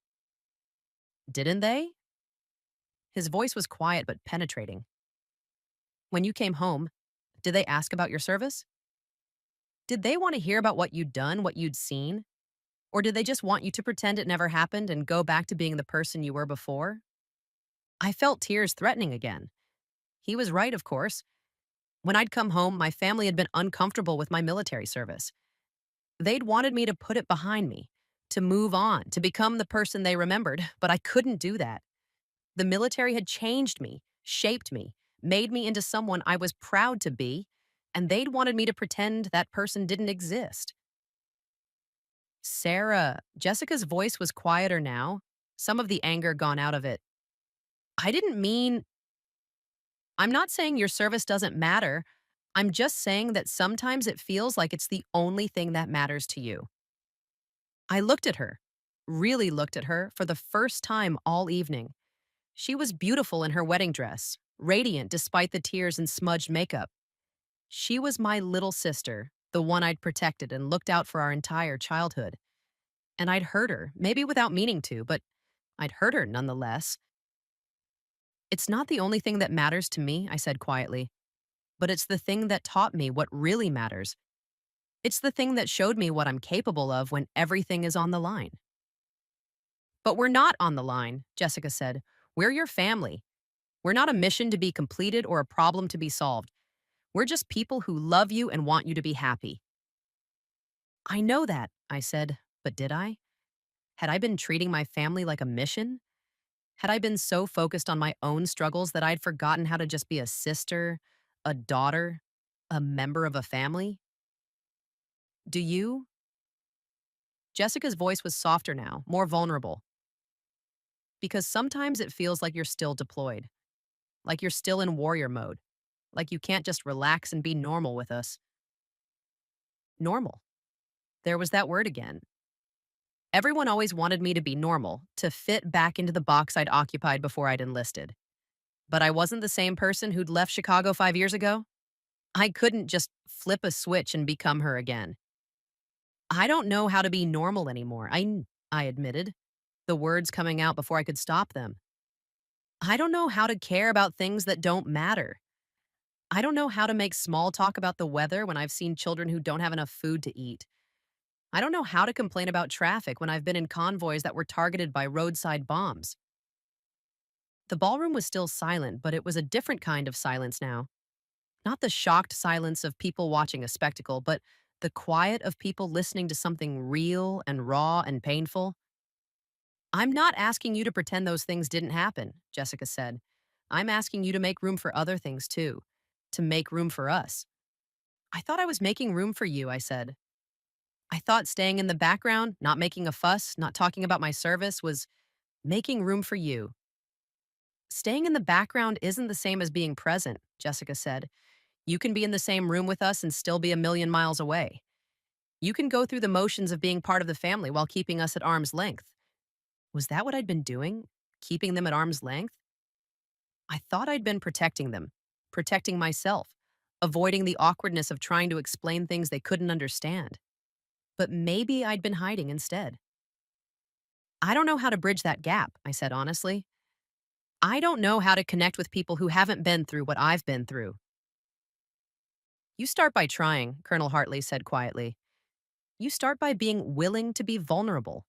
Didn't they? His voice was quiet but penetrating. When you came home, did they ask about your service? Did they want to hear about what you'd done, what you'd seen? Or did they just want you to pretend it never happened and go back to being the person you were before? I felt tears threatening again. He was right, of course. When I'd come home, my family had been uncomfortable with my military service. They'd wanted me to put it behind me, to move on, to become the person they remembered, but I couldn't do that. The military had changed me, shaped me, made me into someone I was proud to be, and they'd wanted me to pretend that person didn't exist. Sarah, Jessica's voice was quieter now, some of the anger gone out of it. I didn't mean, I'm not saying your service doesn't matter. I'm just saying that sometimes it feels like it's the only thing that matters to you. I looked at her, really looked at her for the first time all evening. She was beautiful in her wedding dress, radiant despite the tears and smudged makeup. She was my little sister, the one I'd protected and looked out for our entire childhood. And I'd hurt her, maybe without meaning to, but I'd hurt her nonetheless. It's not the only thing that matters to me, I said quietly, but it's the thing that taught me what really matters. It's the thing that showed me what I'm capable of when everything is on the line. But we're not on the line, Jessica said. We're your family. We're not a mission to be completed or a problem to be solved. We're just people who love you and want you to be happy. I know that, I said, but did I? Had I been treating my family like a mission? Had I been so focused on my own struggles that I'd forgotten how to just be a sister, a daughter, a member of a family? Do you? Jessica's voice was softer now, more vulnerable, because sometimes it feels like you're still deployed, like you're still in warrior mode, like you can't just relax and be normal with us. Normal. There was that word again. Everyone always wanted me to be normal, to fit back into the box I'd occupied before I'd enlisted. But I wasn't the same person who'd left Chicago 5 years ago. I couldn't just flip a switch and become her again. I don't know how to be normal anymore, I admitted, the words coming out before I could stop them. I don't know how to care about things that don't matter. I don't know how to make small talk about the weather when I've seen children who don't have enough food to eat. I don't know how to complain about traffic when I've been in convoys that were targeted by roadside bombs. The ballroom was still silent, but it was a different kind of silence now. Not the shocked silence of people watching a spectacle, but the quiet of people listening to something real and raw and painful. I'm not asking you to pretend those things didn't happen, Jessica said. I'm asking you to make room for other things too, to make room for us. I thought I was making room for you, I said. I thought staying in the background, not making a fuss, not talking about my service was making room for you. Staying in the background isn't the same as being present, Jessica said. You can be in the same room with us and still be a million miles away. You can go through the motions of being part of the family while keeping us at arm's length. Was that what I'd been doing? Keeping them at arm's length? I thought I'd been protecting them, protecting myself, avoiding the awkwardness of trying to explain things they couldn't understand. But maybe I'd been hiding instead. I don't know how to bridge that gap, I said honestly. I don't know how to connect with people who haven't been through what I've been through. You start by trying, Colonel Hartley said quietly. You start by being willing to be vulnerable,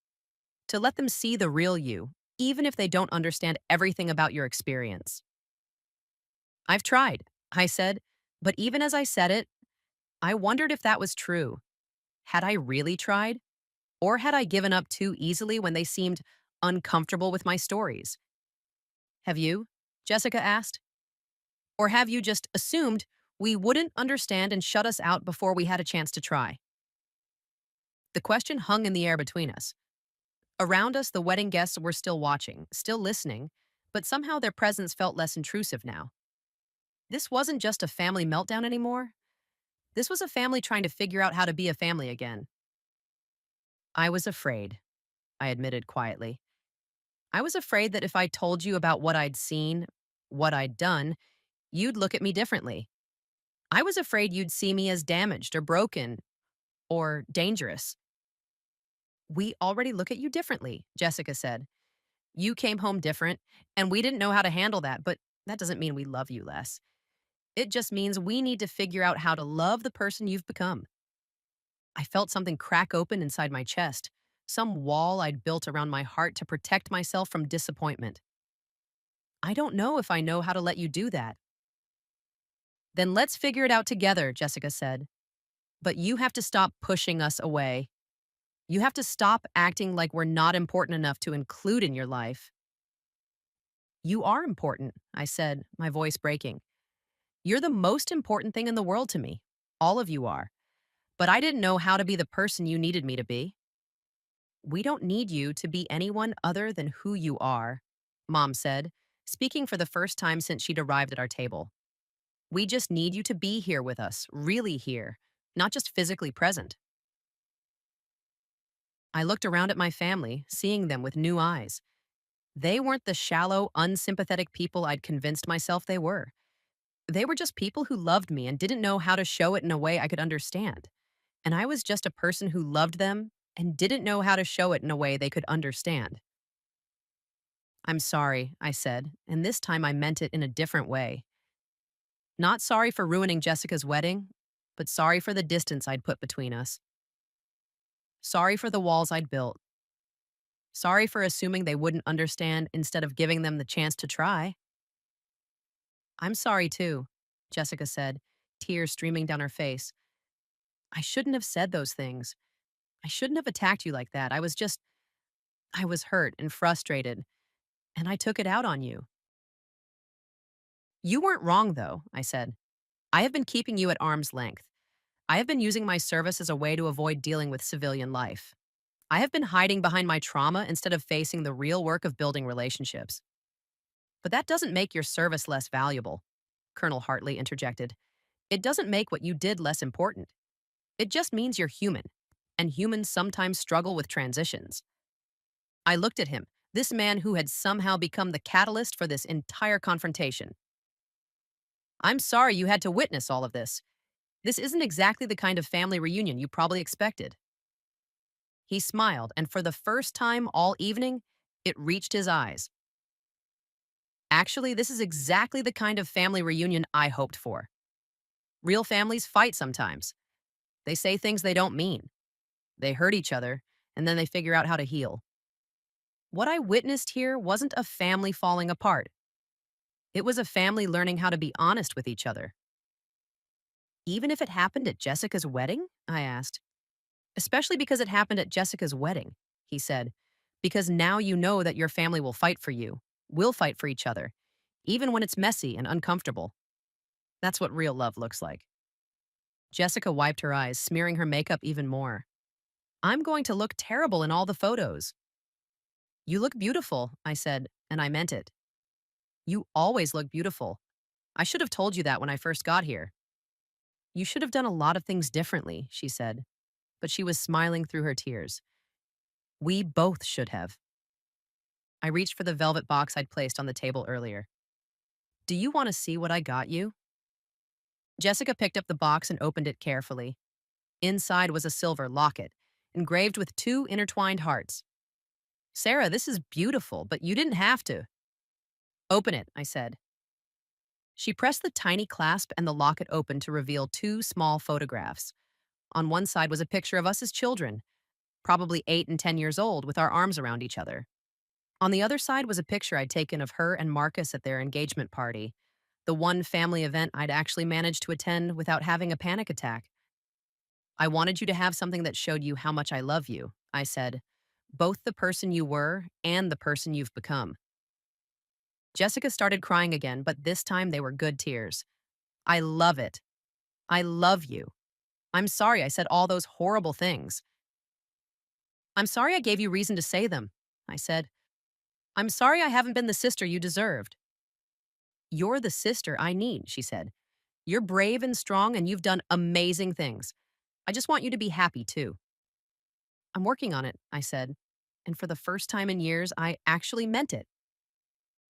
to let them see the real you, even if they don't understand everything about your experience. I've tried, I said, but even as I said it, I wondered if that was true. Had I really tried? Or had I given up too easily when they seemed uncomfortable with my stories? Have you? Jessica asked. Or have you just assumed we wouldn't understand and shut us out before we had a chance to try? The question hung in the air between us. Around us, the wedding guests were still watching, still listening, but somehow their presence felt less intrusive now. This wasn't just a family meltdown anymore. This was a family trying to figure out how to be a family again. I was afraid, I admitted quietly. I was afraid that if I told you about what I'd seen, what I'd done, you'd look at me differently. I was afraid you'd see me as damaged or broken or dangerous. We already look at you differently, Jessica said. You came home different, and we didn't know how to handle that, but that doesn't mean we love you less. It just means we need to figure out how to love the person you've become. I felt something crack open inside my chest, some wall I'd built around my heart to protect myself from disappointment. I don't know if I know how to let you do that. Then let's figure it out together, Jessica said. But you have to stop pushing us away. You have to stop acting like we're not important enough to include in your life. You are important, I said, my voice breaking. You're the most important thing in the world to me. All of you are. But I didn't know how to be the person you needed me to be. We don't need you to be anyone other than who you are, Mom said, speaking for the first time since she'd arrived at our table. We just need you to be here with us, really here, not just physically present. I looked around at my family, seeing them with new eyes. They weren't the shallow, unsympathetic people I'd convinced myself they were. They were just people who loved me and didn't know how to show it in a way I could understand. and I was just a person who loved them and didn't know how to show it in a way they could understand. I'm sorry, I said, and this time I meant it in a different way. Not sorry for ruining Jessica's wedding, but sorry for the distance I'd put between us. Sorry for the walls I'd built. Sorry for assuming they wouldn't understand instead of giving them the chance to try. I'm sorry too, Jessica said, tears streaming down her face. I shouldn't have said those things. I shouldn't have attacked you like that. I was hurt and frustrated, and I took it out on you. You weren't wrong, though, I said. I have been keeping you at arm's length. I have been using my service as a way to avoid dealing with civilian life. I have been hiding behind my trauma instead of facing the real work of building relationships. But that doesn't make your service less valuable, Colonel Hartley interjected. It doesn't make what you did less important. It just means you're human, and humans sometimes struggle with transitions. I looked at him, this man who had somehow become the catalyst for this entire confrontation. I'm sorry you had to witness all of this. This isn't exactly the kind of family reunion you probably expected. He smiled, and for the first time all evening, it reached his eyes. Actually, this is exactly the kind of family reunion I hoped for. Real families fight sometimes. They say things they don't mean. They hurt each other, and then they figure out how to heal. What I witnessed here wasn't a family falling apart. It was a family learning how to be honest with each other. Even if it happened at Jessica's wedding? I asked. Especially because it happened at Jessica's wedding, he said. Because now you know that your family will fight for you, will fight for each other, even when it's messy and uncomfortable. That's what real love looks like. Jessica wiped her eyes, smearing her makeup even more. I'm going to look terrible in all the photos. You look beautiful, I said, and I meant it. You always look beautiful. I should have told you that when I first got here. You should have done a lot of things differently, she said, but she was smiling through her tears. We both should have. I reached for the velvet box I'd placed on the table earlier. Do you want to see what I got you? Jessica picked up the box and opened it carefully. Inside was a silver locket, engraved with two intertwined hearts. Sarah, this is beautiful, but you didn't have to. Open it, I said. She pressed the tiny clasp and the locket opened to reveal two small photographs. On one side was a picture of us as children, probably 8 and 10 years old, with our arms around each other. On the other side was a picture I'd taken of her and Marcus at their engagement party, the one family event I'd actually managed to attend without having a panic attack. I wanted you to have something that showed you how much I love you, I said, both the person you were and the person you've become. Jessica started crying again, but this time they were good tears. I love it. I love you. I'm sorry I said all those horrible things. I'm sorry I gave you reason to say them, I said. I'm sorry I haven't been the sister you deserved. You're the sister I need, she said. You're brave and strong, and you've done amazing things. I just want you to be happy, too. I'm working on it, I said. And for the first time in years, I actually meant it.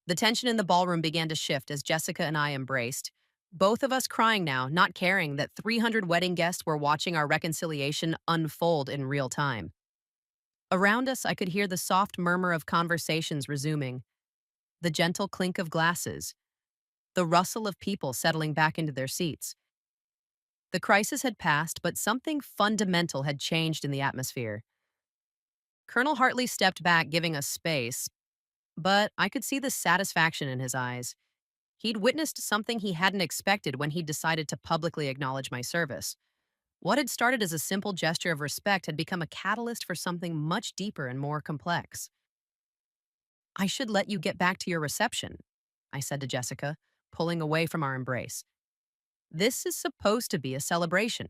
The tension in the ballroom began to shift as Jessica and I embraced, both of us crying now, not caring that 300 wedding guests were watching our reconciliation unfold in real time. Around us, I could hear the soft murmur of conversations resuming, the gentle clink of glasses, the rustle of people settling back into their seats. The crisis had passed, but something fundamental had changed in the atmosphere. Colonel Hartley stepped back, giving us space, but I could see the satisfaction in his eyes. He'd witnessed something he hadn't expected when he decided to publicly acknowledge my service. What had started as a simple gesture of respect had become a catalyst for something much deeper and more complex. I should let you get back to your reception, I said to Jessica, pulling away from our embrace. This is supposed to be a celebration.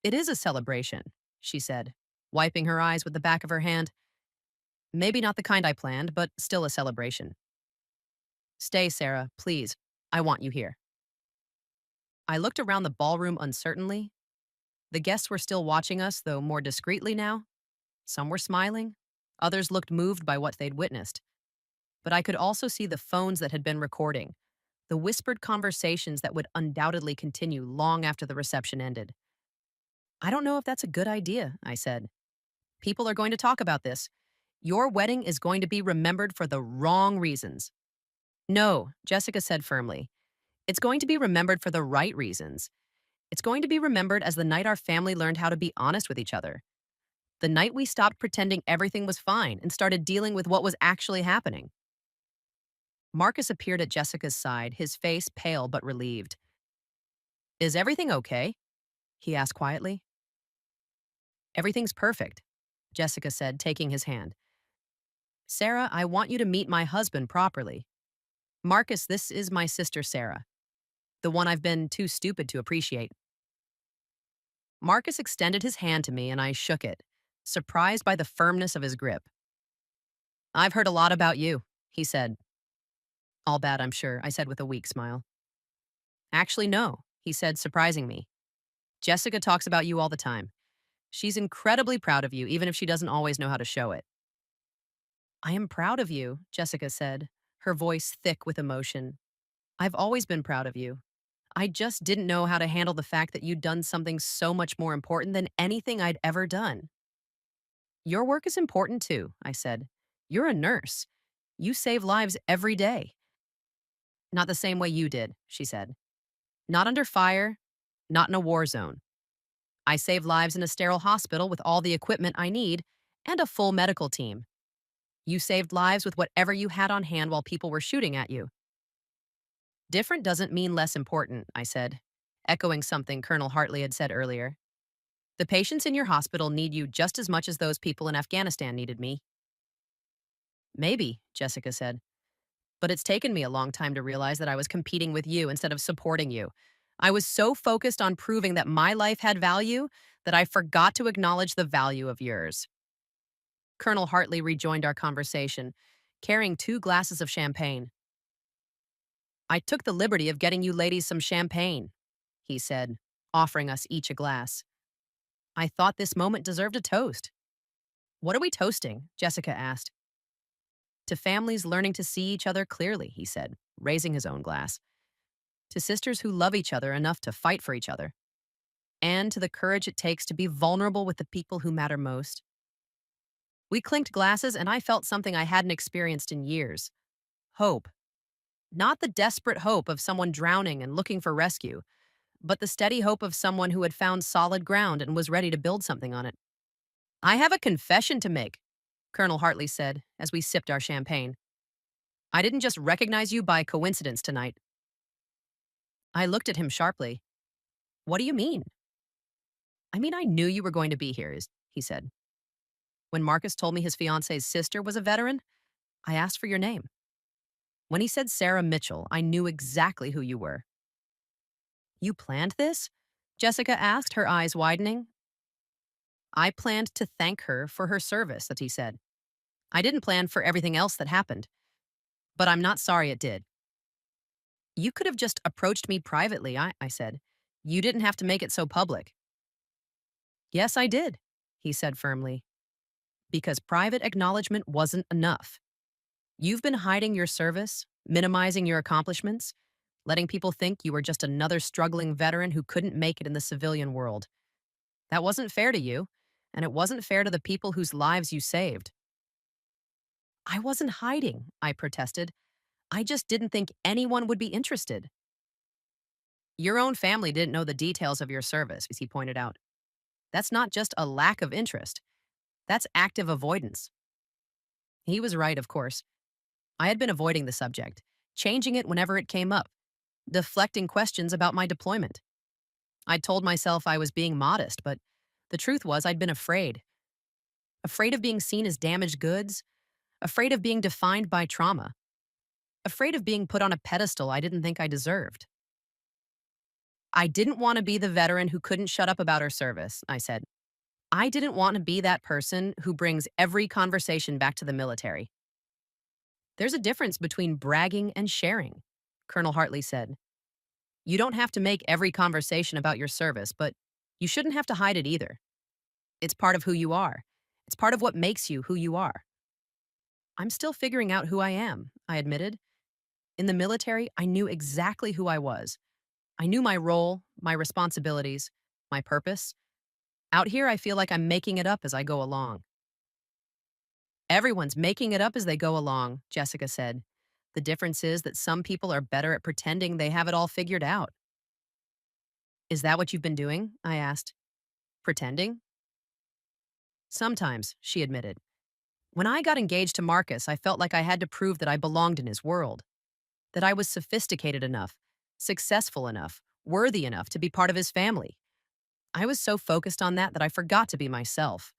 It is a celebration, she said, wiping her eyes with the back of her hand. Maybe not the kind I planned, but still a celebration. Stay, Sarah, please. I want you here. I looked around the ballroom uncertainly. The guests were still watching us, though more discreetly now. Some were smiling. Others looked moved by what they'd witnessed. But I could also see the phones that had been recording, the whispered conversations that would undoubtedly continue long after the reception ended. I don't know if that's a good idea, I said. People are going to talk about this. Your wedding is going to be remembered for the wrong reasons. No, Jessica said firmly. It's going to be remembered for the right reasons. It's going to be remembered as the night our family learned how to be honest with each other. The night we stopped pretending everything was fine and started dealing with what was actually happening. Marcus appeared at Jessica's side, his face pale but relieved. Is everything okay? He asked quietly. Everything's perfect, Jessica said, taking his hand. Sarah, I want you to meet my husband properly. Marcus, this is my sister Sarah, the one I've been too stupid to appreciate. Marcus extended his hand to me and I shook it, surprised by the firmness of his grip. I've heard a lot about you, he said. All bad, I'm sure, I said with a weak smile. Actually, no, he said, surprising me. Jessica talks about you all the time. She's incredibly proud of you, even if she doesn't always know how to show it. I am proud of you, Jessica said, her voice thick with emotion. I've always been proud of you. I just didn't know how to handle the fact that you'd done something so much more important than anything I'd ever done. Your work is important too, I said. You're a nurse. You save lives every day. Not the same way you did, she said. Not under fire, not in a war zone. I save lives in a sterile hospital with all the equipment I need and a full medical team. You saved lives with whatever you had on hand while people were shooting at you. Different doesn't mean less important, I said, echoing something Colonel Hartley had said earlier. The patients in your hospital need you just as much as those people in Afghanistan needed me. Maybe, Jessica said. But it's taken me a long time to realize that I was competing with you instead of supporting you. I was so focused on proving that my life had value that I forgot to acknowledge the value of yours. Colonel Hartley rejoined our conversation, carrying 2 glasses of champagne. I took the liberty of getting you ladies some champagne, he said, offering us each a glass. I thought this moment deserved a toast. What are we toasting? Jessica asked. To families learning to see each other clearly, he said, raising his own glass. To sisters who love each other enough to fight for each other. And to the courage it takes to be vulnerable with the people who matter most. We clinked glasses, and I felt something I hadn't experienced in years. Hope. Not the desperate hope of someone drowning and looking for rescue, but the steady hope of someone who had found solid ground and was ready to build something on it. I have a confession to make, Colonel Hartley said as we sipped our champagne. I didn't just recognize you by coincidence tonight. I looked at him sharply. What do you mean? I mean, I knew you were going to be here, he said. When Marcus told me his fiance's sister was a veteran, I asked for your name. When he said Sarah Mitchell, I knew exactly who you were. You planned this? Jessica asked, her eyes widening. I planned to thank her for her service, that he said. I didn't plan for everything else that happened, but I'm not sorry it did. You could have just approached me privately, I said. You didn't have to make it so public. Yes, I did, he said firmly, because private acknowledgement wasn't enough. You've been hiding your service, minimizing your accomplishments, letting people think you were just another struggling veteran who couldn't make it in the civilian world. That wasn't fair to you, and it wasn't fair to the people whose lives you saved. I wasn't hiding, I protested. I just didn't think anyone would be interested. Your own family didn't know the details of your service, as he pointed out. That's not just a lack of interest. That's active avoidance. He was right, of course. I had been avoiding the subject, changing it whenever it came up, deflecting questions about my deployment. I'd told myself I was being modest, but the truth was I'd been afraid. Afraid of being seen as damaged goods, afraid of being defined by trauma, afraid of being put on a pedestal I didn't think I deserved. I didn't want to be the veteran who couldn't shut up about her service, I said. I didn't want to be that person who brings every conversation back to the military. There's a difference between bragging and sharing, Colonel Hartley said. You don't have to make every conversation about your service, but you shouldn't have to hide it either. It's part of who you are. It's part of what makes you who you are. I'm still figuring out who I am, I admitted. In the military, I knew exactly who I was. I knew my role, my responsibilities, my purpose. Out here, I feel like I'm making it up as I go along. Everyone's making it up as they go along, Jessica said. The difference is that some people are better at pretending they have it all figured out. Is that what you've been doing? I asked. Pretending? Sometimes, she admitted. When I got engaged to Marcus, I felt like I had to prove that I belonged in his world, that I was sophisticated enough, successful enough, worthy enough to be part of his family. I was so focused on that I forgot to be myself.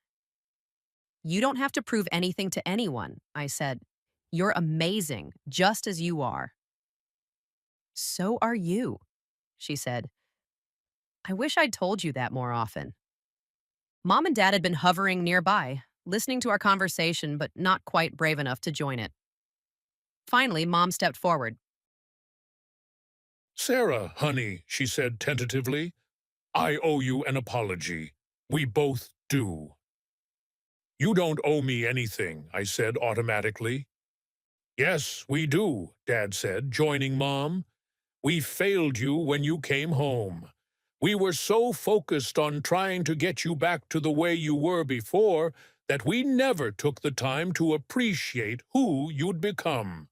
You don't have to prove anything to anyone, I said. You're amazing, just as you are. So are you, she said. I wish I'd told you that more often. Mom and Dad had been hovering nearby, listening to our conversation, but not quite brave enough to join it. Finally, Mom stepped forward. Sarah, honey, she said tentatively, I owe you an apology. We both do. You don't owe me anything, I said automatically. Yes, we do, Dad said, joining Mom. We failed you when you came home. We were so focused on trying to get you back to the way you were before that we never took the time to appreciate who you'd become.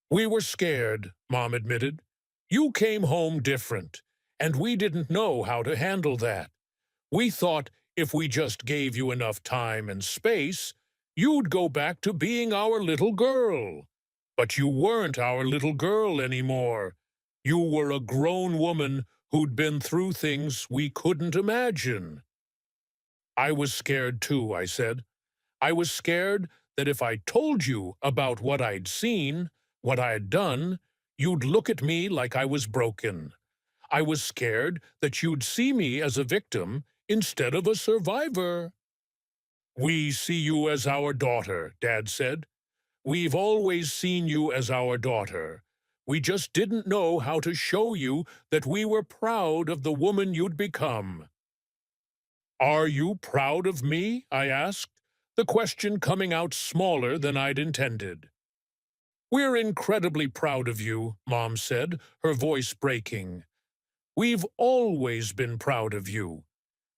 We were scared, Mom admitted. You came home different, and we didn't know how to handle that. We thought if we just gave you enough time and space, you'd go back to being our little girl. But you weren't our little girl anymore. You were a grown woman who'd been through things we couldn't imagine. I was scared too, I said. I was scared that if I told you about what I'd seen, what I'd done, you'd look at me like I was broken. I was scared that you'd see me as a victim instead of a survivor. We see you as our daughter, Dad said. We've always seen you as our daughter. We just didn't know how to show you that we were proud of the woman you'd become. Are you proud of me? I asked, the question coming out smaller than I'd intended. We're incredibly proud of you, Mom said, her voice breaking. We've always been proud of you.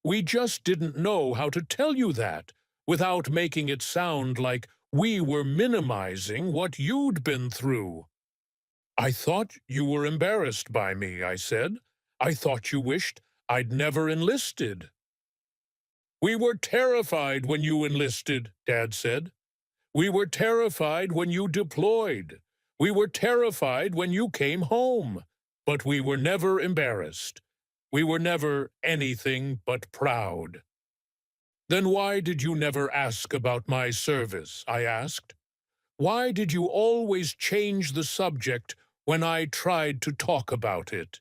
We just didn't know how to tell you that without making it sound like we were minimizing what you'd been through. I thought you were embarrassed by me, I said. I thought you wished I'd never enlisted. We were terrified when you enlisted, Dad said. We were terrified when you deployed. We were terrified when you came home. But we were never embarrassed. We were never anything but proud. Then why did you never ask about my service? I asked. Why did you always change the subject when I tried to talk about it?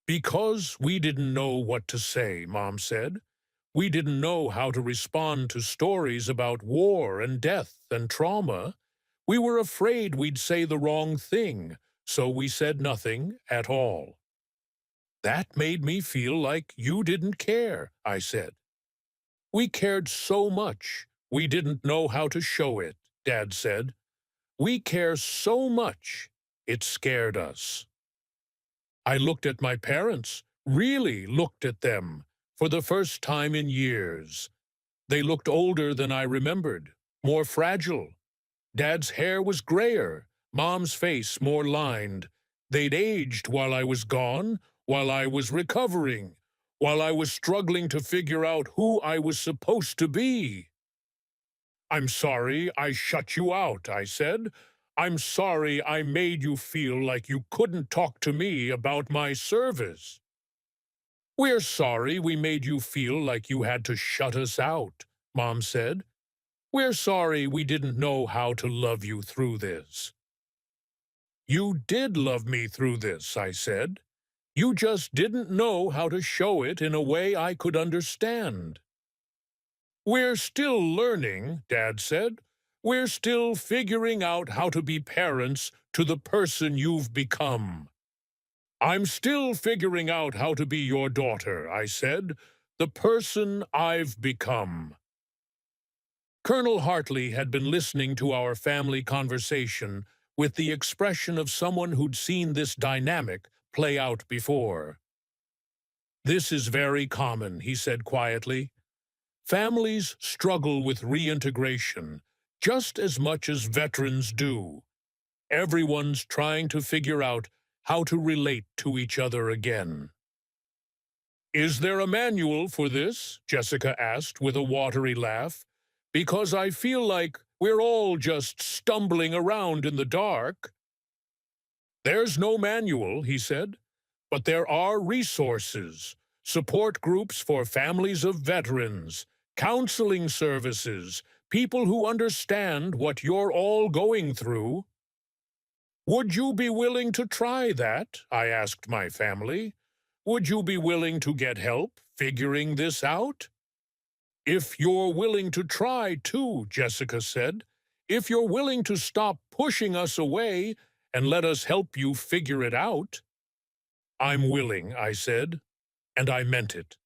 Because we didn't know what to say, Mom said. We didn't know how to respond to stories about war and death and trauma. We were afraid we'd say the wrong thing, so we said nothing at all. That made me feel like you didn't care, I said. We cared so much, we didn't know how to show it, Dad said. We care so much, it scared us. I looked at my parents, really looked at them, for the first time in years. They looked older than I remembered, more fragile. Dad's hair was grayer, Mom's face more lined. They'd aged while I was gone, while I was recovering, while I was struggling to figure out who I was supposed to be. I'm sorry I shut you out, I said. I'm sorry I made you feel like you couldn't talk to me about my service. We're sorry we made you feel like you had to shut us out, Mom said. We're sorry we didn't know how to love you through this. You did love me through this, I said. You just didn't know how to show it in a way I could understand. We're still learning, Dad said. We're still figuring out how to be parents to the person you've become. I'm still figuring out how to be your daughter, I said, the person I've become. Colonel Hartley had been listening to our family conversation with the expression of someone who'd seen this dynamic play out before. This is very common, he said quietly. Families struggle with reintegration just as much as veterans do. Everyone's trying to figure out how to relate to each other again. Is there a manual for this? Jessica asked with a watery laugh. Because I feel like we're all just stumbling around in the dark. There's no manual, he said, but there are resources, support groups for families of veterans, counseling services, people who understand what you're all going through. Would you be willing to try that? I asked my family. Would you be willing to get help figuring this out? If you're willing to try too, Jessica said. If you're willing to stop pushing us away and let us help you figure it out. I'm willing, I said, and I meant it.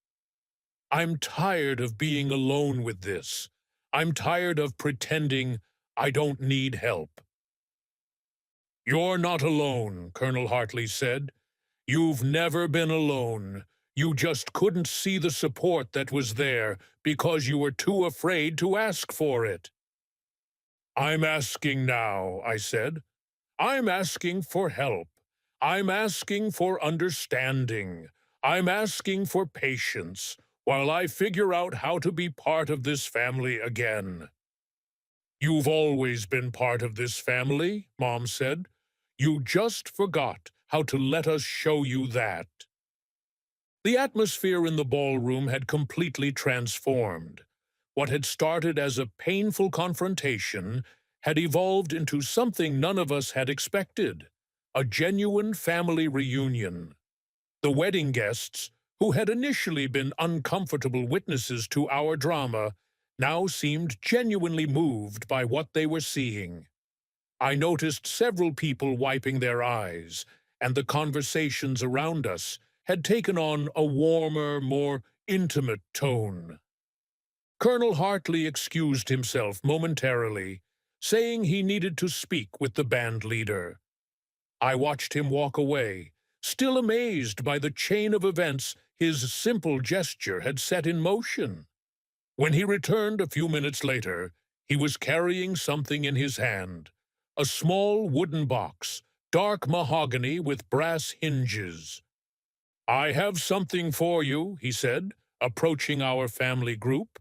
I'm tired of being alone with this. I'm tired of pretending I don't need help. You're not alone, Colonel Hartley said. You've never been alone. You just couldn't see the support that was there because you were too afraid to ask for it. I'm asking now, I said. I'm asking for help. I'm asking for understanding. I'm asking for patience while I figure out how to be part of this family again. You've always been part of this family, Mom said. You just forgot how to let us show you that. The atmosphere in the ballroom had completely transformed. What had started as a painful confrontation had evolved into something none of us had expected, a genuine family reunion. The wedding guests, who had initially been uncomfortable witnesses to our drama, now seemed genuinely moved by what they were seeing. I noticed several people wiping their eyes, and the conversations around us had taken on a warmer, more intimate tone. Colonel Hartley excused himself momentarily, saying he needed to speak with the band leader. I watched him walk away, still amazed by the chain of events his simple gesture had set in motion. When he returned a few minutes later, he was carrying something in his hand, a small wooden box, dark mahogany with brass hinges. I have something for you, he said, approaching our family group.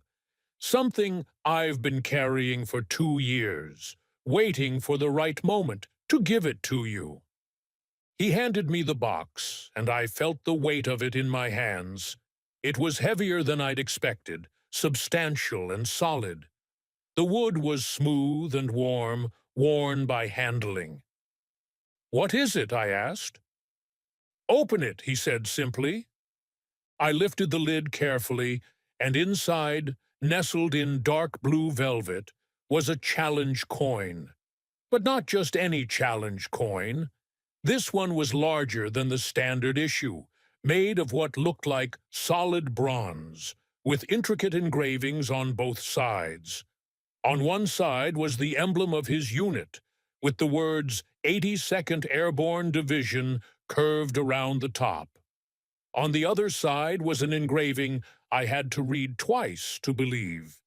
Something I've been carrying for 2 years, waiting for the right moment to give it to you. He handed me the box, and I felt the weight of it in my hands. It was heavier than I'd expected, substantial and solid. The wood was smooth and warm, worn by handling. What is it? I asked. Open it, he said simply. I lifted the lid carefully, and inside, nestled in dark blue velvet, was a challenge coin. But not just any challenge coin. This one was larger than the standard issue, made of what looked like solid bronze, with intricate engravings on both sides. On one side was the emblem of his unit, with the words 82nd Airborne Division curved around the top. On the other side was an engraving I had to read twice to believe.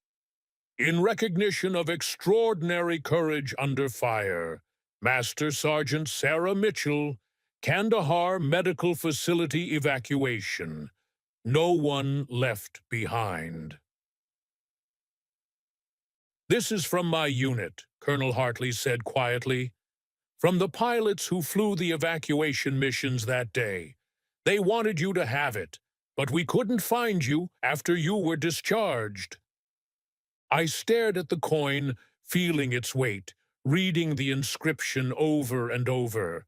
In recognition of extraordinary courage under fire, Master Sergeant Sarah Mitchell, Kandahar Medical Facility Evacuation. No one left behind. This is from my unit, Colonel Hartley said quietly. From the pilots who flew the evacuation missions that day. They wanted you to have it, but we couldn't find you after you were discharged. I stared at the coin, feeling its weight, reading the inscription over and over.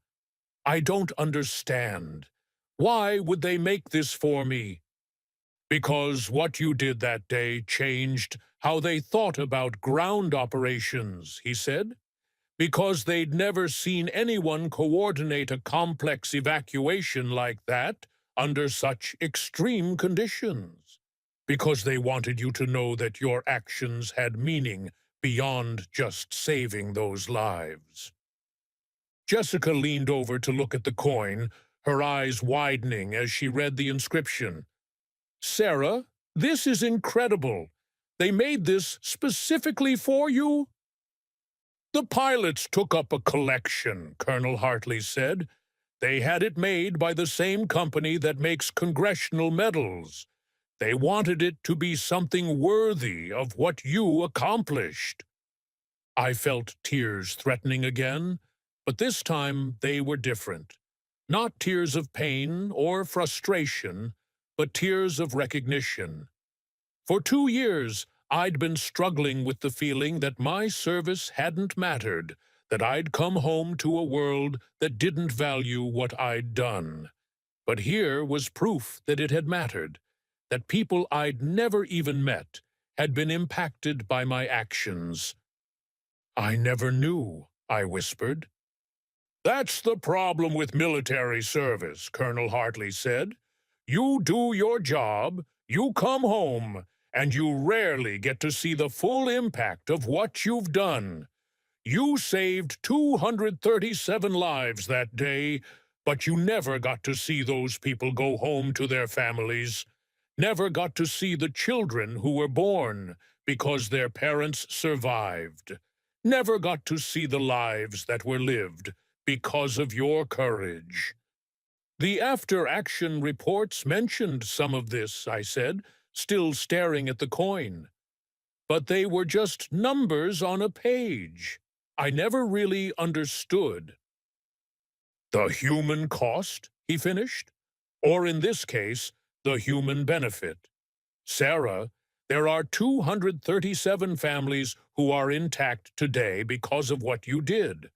I don't understand. Why would they make this for me? Because what you did that day changed how they thought about ground operations, he said. Because they'd never seen anyone coordinate a complex evacuation like that under such extreme conditions. Because they wanted you to know that your actions had meaning beyond just saving those lives. Jessica leaned over to look at the coin, her eyes widening as she read the inscription. Sarah, this is incredible. They made this specifically for you? The pilots took up a collection, Colonel Hartley said. They had it made by the same company that makes congressional medals. They wanted it to be something worthy of what you accomplished. I felt tears threatening again, but this time they were different. Not tears of pain or frustration, but tears of recognition. For 2 years, I'd been struggling with the feeling that my service hadn't mattered, that I'd come home to a world that didn't value what I'd done. But here was proof that it had mattered, that people I'd never even met had been impacted by my actions. I never knew, I whispered. That's the problem with military service, Colonel Hartley said. You do your job, you come home, and you rarely get to see the full impact of what you've done. You saved 237 lives that day, but you never got to see those people go home to their families, never got to see the children who were born because their parents survived, never got to see the lives that were lived because of your courage. The after-action reports mentioned some of this, I said, still staring at the coin. But they were just numbers on a page. I never really understood. The human cost, he finished, or in this case, the human benefit. Sarah, there are 237 families who are intact today because of what you did.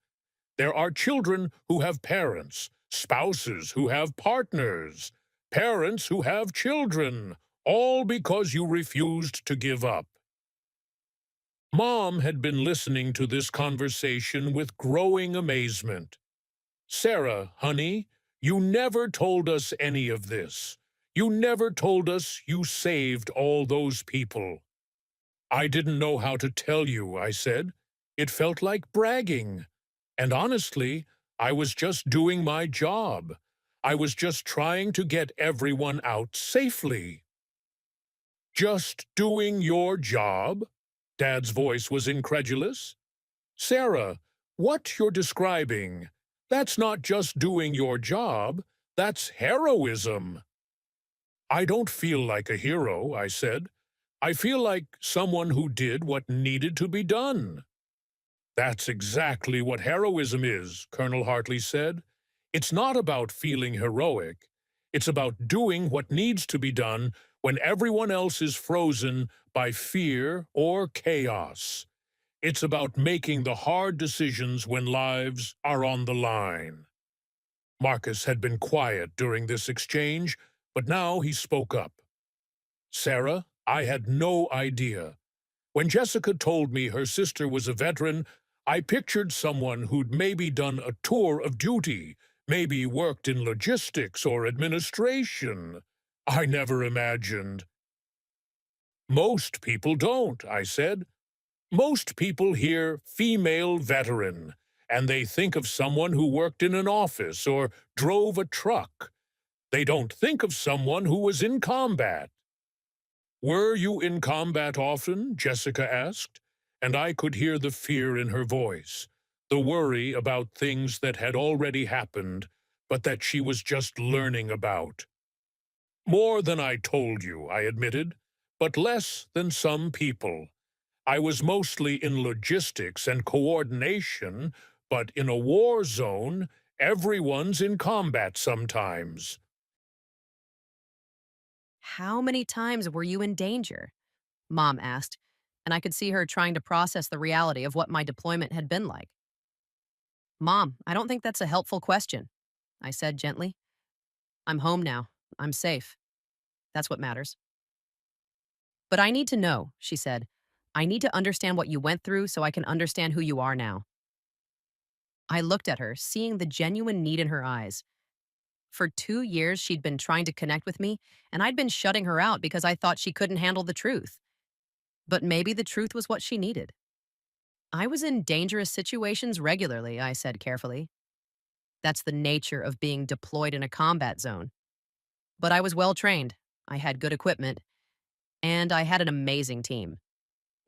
There are children who have parents, spouses who have partners, parents who have children, all because you refused to give up. Mom had been listening to this conversation with growing amazement. Sarah, honey, you never told us any of this. You never told us you saved all those people. I didn't know how to tell you, I said. It felt like bragging. And honestly, I was just doing my job. I was just trying to get everyone out safely. Just doing your job? Dad's voice was incredulous. Sarah, what you're describing, that's not just doing your job, that's heroism. I don't feel like a hero, I said. I feel like someone who did what needed to be done. That's exactly what heroism is, Colonel Hartley said. It's not about feeling heroic. It's about doing what needs to be done when everyone else is frozen by fear or chaos. It's about making the hard decisions when lives are on the line. Marcus had been quiet during this exchange, but now he spoke up. Sarah, I had no idea. When Jessica told me her sister was a veteran, I pictured someone who'd maybe done a tour of duty, maybe worked in logistics or administration. I never imagined. Most people don't, I said. Most people hear female veteran, and they think of someone who worked in an office or drove a truck. They don't think of someone who was in combat. Were you in combat often? Jessica asked, and I could hear the fear in her voice, the worry about things that had already happened, but that she was just learning about. More than I told you, I admitted, but less than some people. I was mostly in logistics and coordination, but in a war zone, everyone's in combat sometimes. How many times were you in danger? Mom asked, and I could see her trying to process the reality of what my deployment had been like. Mom, I don't think that's a helpful question, I said gently. I'm home now. I'm safe. That's what matters. But I need to know, she said. I need to understand what you went through so I can understand who you are now. I looked at her, seeing the genuine need in her eyes. For 2 years, she'd been trying to connect with me, and I'd been shutting her out because I thought she couldn't handle the truth. But maybe the truth was what she needed. I was in dangerous situations regularly, I said carefully. That's the nature of being deployed in a combat zone. But I was well trained. I had good equipment, and I had an amazing team.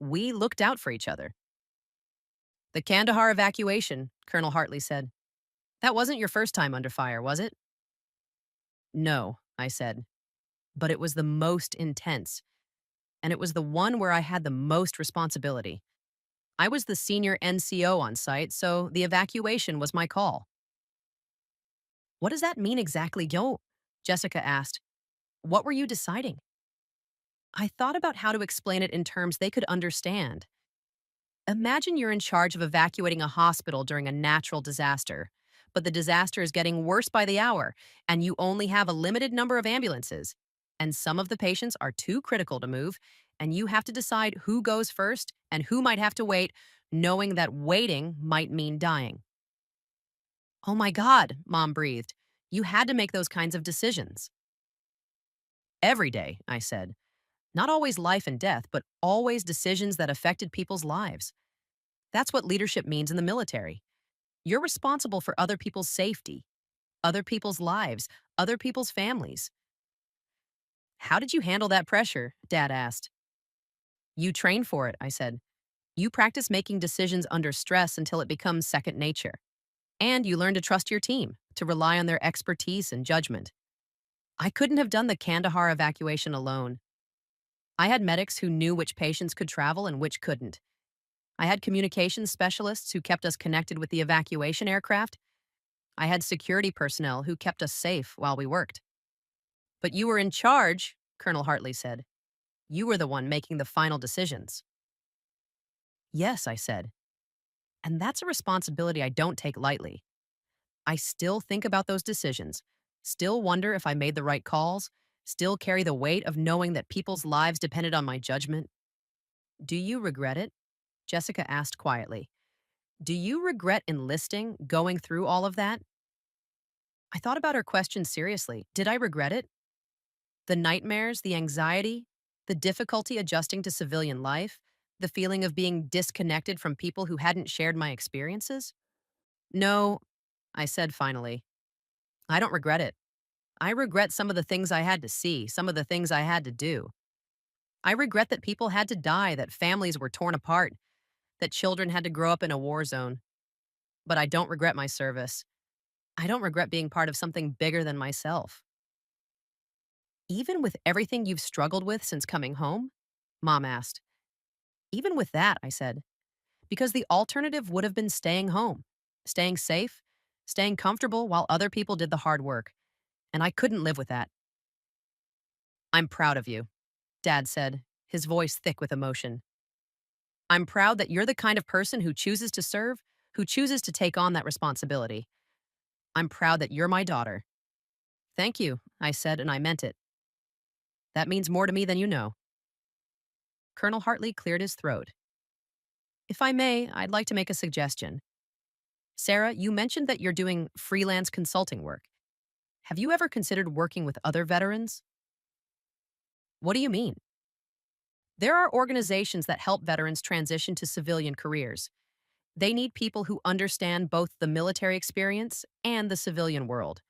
We looked out for each other. The Kandahar evacuation, Colonel Hartley said. That wasn't your first time under fire, was it? No, I said, but it was the most intense, and it was the one where I had the most responsibility. I was the senior NCO on site, so the evacuation was my call. What does that mean exactly, Yo? Jessica asked. What were you deciding? I thought about how to explain it in terms they could understand. Imagine you're in charge of evacuating a hospital during a natural disaster, but the disaster is getting worse by the hour, and you only have a limited number of ambulances. And some of the patients are too critical to move, and you have to decide who goes first and who might have to wait, knowing that waiting might mean dying. Oh my God, Mom breathed. You had to make those kinds of decisions. Every day, I said. Not always life and death, but always decisions that affected people's lives. That's what leadership means in the military. You're responsible for other people's safety, other people's lives, other people's families. How did you handle that pressure? Dad asked. You train for it, I said. You practice making decisions under stress until it becomes second nature. And you learn to trust your team, to rely on their expertise and judgment. I couldn't have done the Kandahar evacuation alone. I had medics who knew which patients could travel and which couldn't. I had communications specialists who kept us connected with the evacuation aircraft. I had security personnel who kept us safe while we worked. But you were in charge, Colonel Hartley said. You were the one making the final decisions. Yes, I said. And that's a responsibility I don't take lightly. I still think about those decisions, still wonder if I made the right calls, still carry the weight of knowing that people's lives depended on my judgment. Do you regret it? Jessica asked quietly. Do you regret enlisting, going through all of that? I thought about her question seriously. Did I regret it? The nightmares, the anxiety, the difficulty adjusting to civilian life, the feeling of being disconnected from people who hadn't shared my experiences? No, I said finally. I don't regret it. I regret some of the things I had to see, some of the things I had to do. I regret that people had to die, that families were torn apart, that children had to grow up in a war zone. But I don't regret my service. I don't regret being part of something bigger than myself. Even with everything you've struggled with since coming home? Mom asked. Even with that, I said, because the alternative would have been staying home, staying safe, staying comfortable while other people did the hard work. And I couldn't live with that. I'm proud of you, Dad said, his voice thick with emotion. I'm proud that you're the kind of person who chooses to serve, who chooses to take on that responsibility. I'm proud that you're my daughter. Thank you, I said, and I meant it. That means more to me than you know. Colonel Hartley cleared his throat. If I may, I'd like to make a suggestion. Sarah, you mentioned that you're doing freelance consulting work. Have you ever considered working with other veterans? What do you mean? There are organizations that help veterans transition to civilian careers. They need people who understand both the military experience and the civilian world,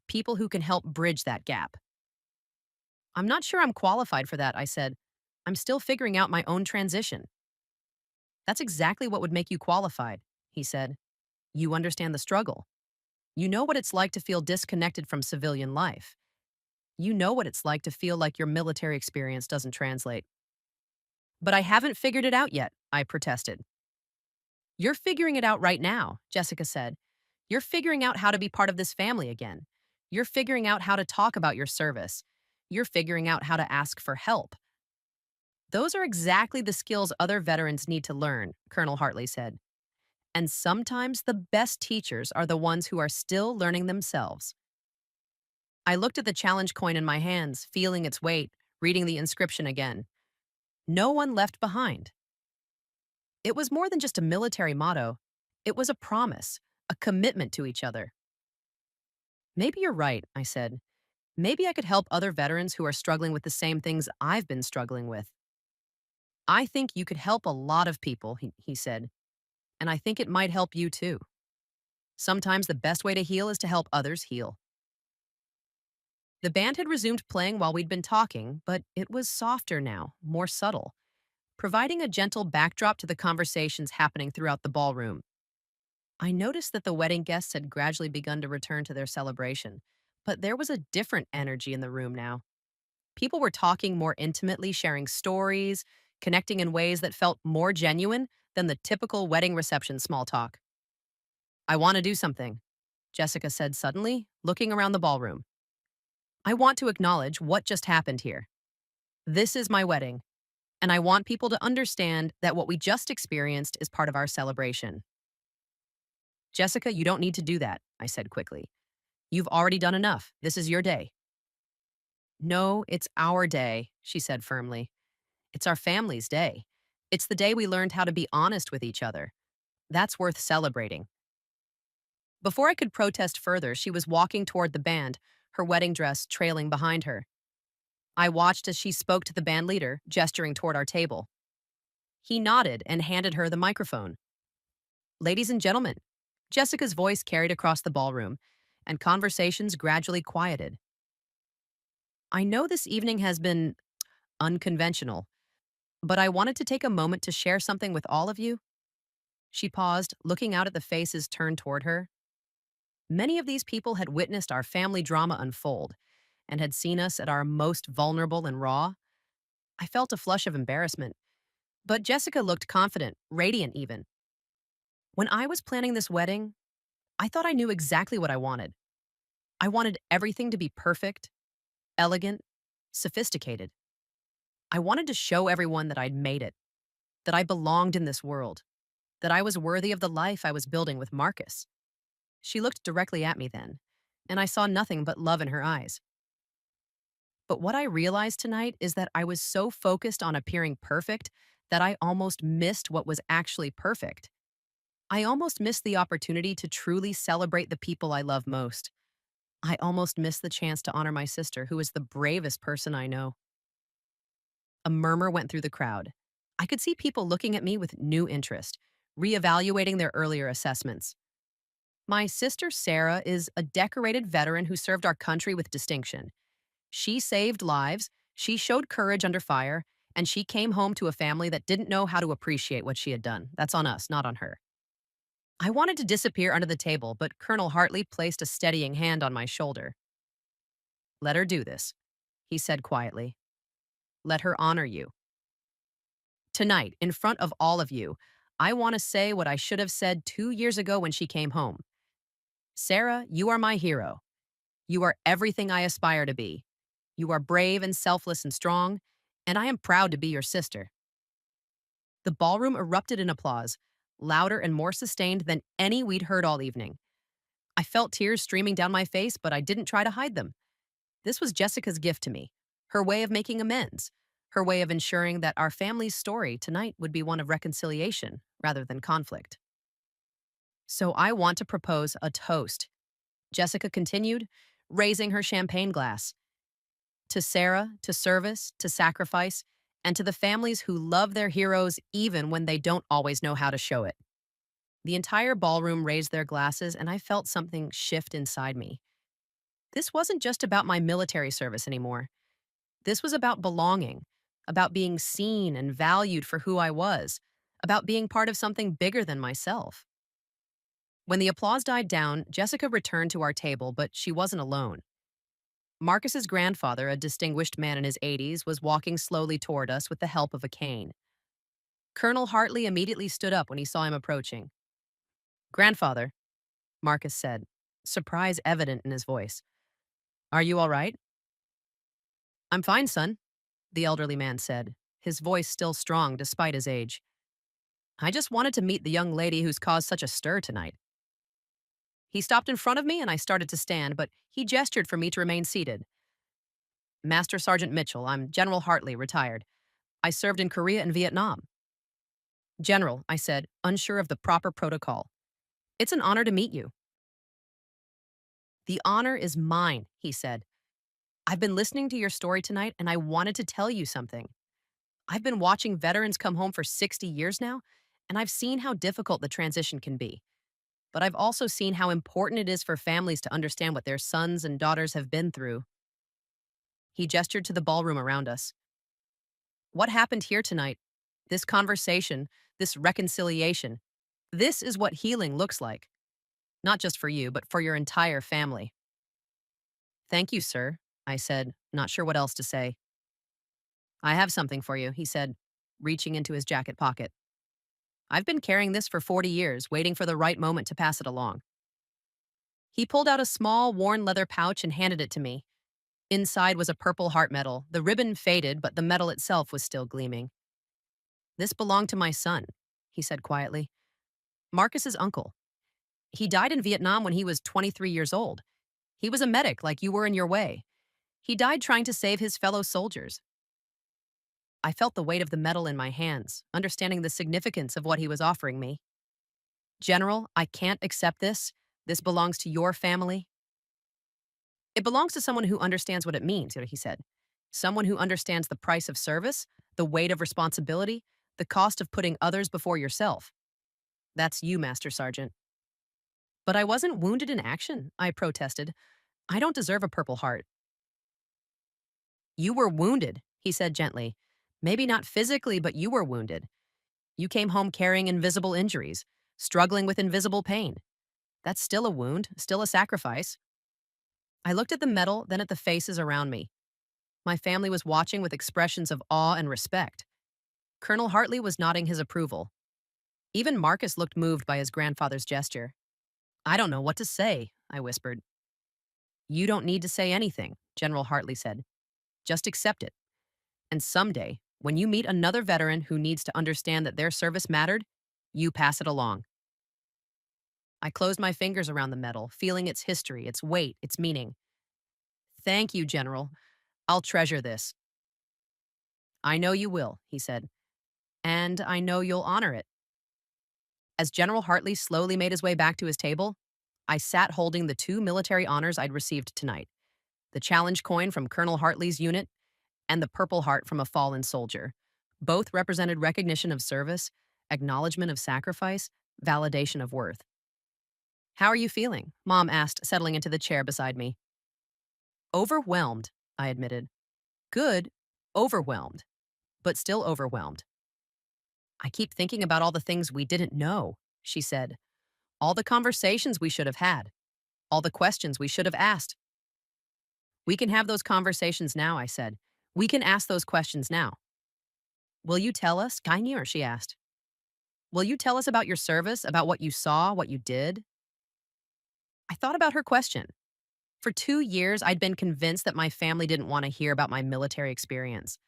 people who can help bridge that gap. I'm not sure I'm qualified for that, I said. I'm still figuring out my own transition. That's exactly what would make you qualified, he said. You understand the struggle. You know what it's like to feel disconnected from civilian life. You know what it's like to feel like your military experience doesn't translate. But I haven't figured it out yet, I protested. You're figuring it out right now, Jessica said. You're figuring out how to be part of this family again. You're figuring out how to talk about your service. You're figuring out how to ask for help. Those are exactly the skills other veterans need to learn, Colonel Hartley said. And sometimes the best teachers are the ones who are still learning themselves. I looked at the challenge coin in my hands, feeling its weight, reading the inscription again. No one left behind. It was more than just a military motto. It was a promise, a commitment to each other. Maybe you're right, I said. Maybe I could help other veterans who are struggling with the same things I've been struggling with. I think you could help a lot of people, he said, and I think it might help you too. Sometimes the best way to heal is to help others heal. The band had resumed playing while we'd been talking, but it was softer now, more subtle, providing a gentle backdrop to the conversations happening throughout the ballroom. I noticed that the wedding guests had gradually begun to return to their celebration, but there was a different energy in the room now. People were talking more intimately, sharing stories, connecting in ways that felt more genuine than the typical wedding reception small talk. I want to do something, Jessica said suddenly, looking around the ballroom. I want to acknowledge what just happened here. This is my wedding, and I want people to understand that what we just experienced is part of our celebration. Jessica, you don't need to do that, I said quickly. You've already done enough. This is your day. No, it's our day, she said firmly. It's our family's day. It's the day we learned how to be honest with each other. That's worth celebrating. Before I could protest further, she was walking toward the band, her wedding dress trailing behind her. I watched as she spoke to the band leader, gesturing toward our table. He nodded and handed her the microphone. Ladies and gentlemen, Jessica's voice carried across the ballroom, and conversations gradually quieted. I know this evening has been unconventional, but I wanted to take a moment to share something with all of you. She paused, looking out at the faces turned toward her. Many of these people had witnessed our family drama unfold and had seen us at our most vulnerable and raw. I felt a flush of embarrassment, but Jessica looked confident, radiant even. When I was planning this wedding, I thought I knew exactly what I wanted. I wanted everything to be perfect, elegant, sophisticated. I wanted to show everyone that I'd made it, that I belonged in this world, that I was worthy of the life I was building with Marcus. She looked directly at me then, and I saw nothing but love in her eyes. But what I realized tonight is that I was so focused on appearing perfect that I almost missed what was actually perfect. I almost missed the opportunity to truly celebrate the people I love most. I almost missed the chance to honor my sister, who is the bravest person I know. A murmur went through the crowd. I could see people looking at me with new interest, reevaluating their earlier assessments. My sister Sarah is a decorated veteran who served our country with distinction. She saved lives, she showed courage under fire, and she came home to a family that didn't know how to appreciate what she had done. That's on us, not on her. I wanted to disappear under the table, but Colonel Hartley placed a steadying hand on my shoulder. Let her do this, he said quietly. Let her honor you. Tonight, in front of all of you, I want to say what I should have said 2 years ago when she came home. Sarah, you are my hero. You are everything I aspire to be. You are brave and selfless and strong, and I am proud to be your sister. The ballroom erupted in applause, louder and more sustained than any we'd heard all evening. I felt tears streaming down my face, but I didn't try to hide them. This was Jessica's gift to me, her way of making amends, her way of ensuring that our family's story tonight would be one of reconciliation rather than conflict. So I want to propose a toast, Jessica continued, raising her champagne glass. To Sarah, to service, to sacrifice, and to the families who love their heroes even when they don't always know how to show it. The entire ballroom raised their glasses, and I felt something shift inside me. This wasn't just about my military service anymore. This was about belonging, about being seen and valued for who I was, about being part of something bigger than myself. When the applause died down, Jessica returned to our table, but she wasn't alone. Marcus's grandfather, a distinguished man in his 80s, was walking slowly toward us with the help of a cane. Colonel Hartley immediately stood up when he saw him approaching. Grandfather, Marcus said, surprise evident in his voice. Are you all right? I'm fine, son, the elderly man said, his voice still strong despite his age. I just wanted to meet the young lady who's caused such a stir tonight. He stopped in front of me and I started to stand, but he gestured for me to remain seated. Master Sergeant Mitchell, I'm General Hartley, retired. I served in Korea and Vietnam. General, I said, unsure of the proper protocol. It's an honor to meet you. The honor is mine, he said. I've been listening to your story tonight and I wanted to tell you something. I've been watching veterans come home for 60 years now, and I've seen how difficult the transition can be. But I've also seen how important it is for families to understand what their sons and daughters have been through. He gestured to the ballroom around us. What happened here tonight? This conversation, this reconciliation. This is what healing looks like. Not just for you, but for your entire family. Thank you, sir, I said, not sure what else to say. I have something for you, he said, reaching into his jacket pocket. I've been carrying this for 40 years, waiting for the right moment to pass it along. He pulled out a small, worn leather pouch and handed it to me. Inside was a purple heart medal. The ribbon faded, but the medal itself was still gleaming. This belonged to my son, he said quietly. Marcus's uncle. He died in Vietnam when he was 23 years old. He was a medic like you were in your way. He died trying to save his fellow soldiers. I felt the weight of the medal in my hands, understanding the significance of what he was offering me. General, I can't accept this. This belongs to your family. It belongs to someone who understands what it means, he said. Someone who understands the price of service, the weight of responsibility, the cost of putting others before yourself. That's you, Master Sergeant. But I wasn't wounded in action, I protested. I don't deserve a Purple Heart. You were wounded, he said gently. Maybe not physically, but you were wounded. You came home carrying invisible injuries, struggling with invisible pain. That's still a wound, still a sacrifice. I looked at the medal, then at the faces around me. My family was watching with expressions of awe and respect. Colonel Hartley was nodding his approval. Even Marcus looked moved by his grandfather's gesture. I don't know what to say, I whispered. You don't need to say anything, General Hartley said. Just accept it. And someday, when you meet another veteran who needs to understand that their service mattered, you pass it along. I closed my fingers around the medal, feeling its history, its weight, its meaning. Thank you, General. I'll treasure this. I know you will, he said. And I know you'll honor it. As General Hartley slowly made his way back to his table, I sat holding the two military honors I'd received tonight, the challenge coin from Colonel Hartley's unit and the Purple Heart from a fallen soldier. Both represented recognition of service, acknowledgement of sacrifice, validation of worth. How are you feeling? Mom asked, settling into the chair beside me. Overwhelmed, I admitted. Good, overwhelmed, but still overwhelmed. I keep thinking about all the things we didn't know, she said. All the conversations we should have had. All the questions we should have asked. We can have those conversations now, I said. We can ask those questions now. Will you tell us, Gainir, she asked. Will you tell us about your service, about what you saw, what you did? I thought about her question. For 2 years, I'd been convinced that my family didn't want to hear about my military experience.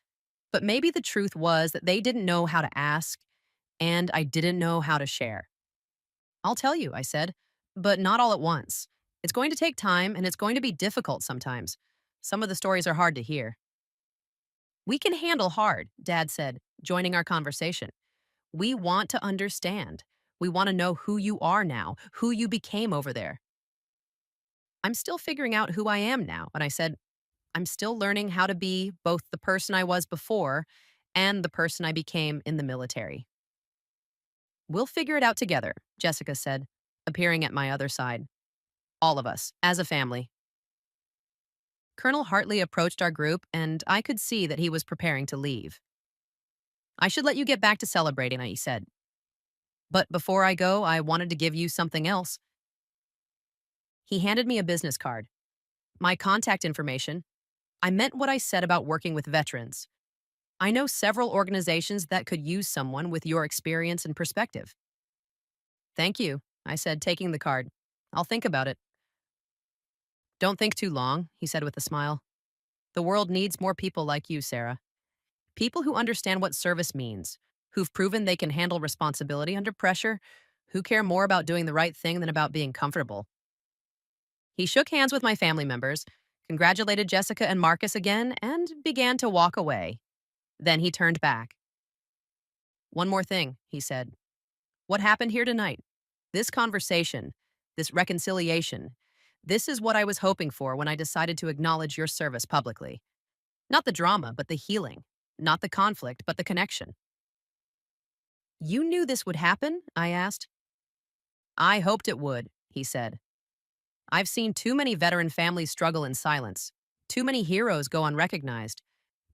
But maybe the truth was that they didn't know how to ask, and I didn't know how to share. I'll tell you, I said, but not all at once. It's going to take time, and it's going to be difficult sometimes. Some of the stories are hard to hear. We can handle hard, Dad said, joining our conversation. We want to understand. We want to know who you are now, who you became over there. I'm still figuring out who I am now, and I said, I'm still learning how to be both the person I was before and the person I became in the military. We'll figure it out together, Jessica said, appearing at my other side. All of us, as a family. Colonel Hartley approached our group, and I could see that he was preparing to leave. I should let you get back to celebrating, he said. But before I go, I wanted to give you something else. He handed me a business card. My contact information. I meant what I said about working with veterans. I know several organizations that could use someone with your experience and perspective. Thank you, I said, taking the card. I'll think about it. Don't think too long, he said with a smile. The world needs more people like you, Sarah. People who understand what service means, who've proven they can handle responsibility under pressure, who care more about doing the right thing than about being comfortable. He shook hands with my family members, congratulated Jessica and Marcus again, and began to walk away. Then he turned back. One more thing, he said. What happened here tonight? This conversation, this reconciliation, this is what I was hoping for when I decided to acknowledge your service publicly. Not the drama, but the healing. Not the conflict, but the connection. You knew this would happen? I asked. I hoped it would, he said. I've seen too many veteran families struggle in silence. Too many heroes go unrecognized.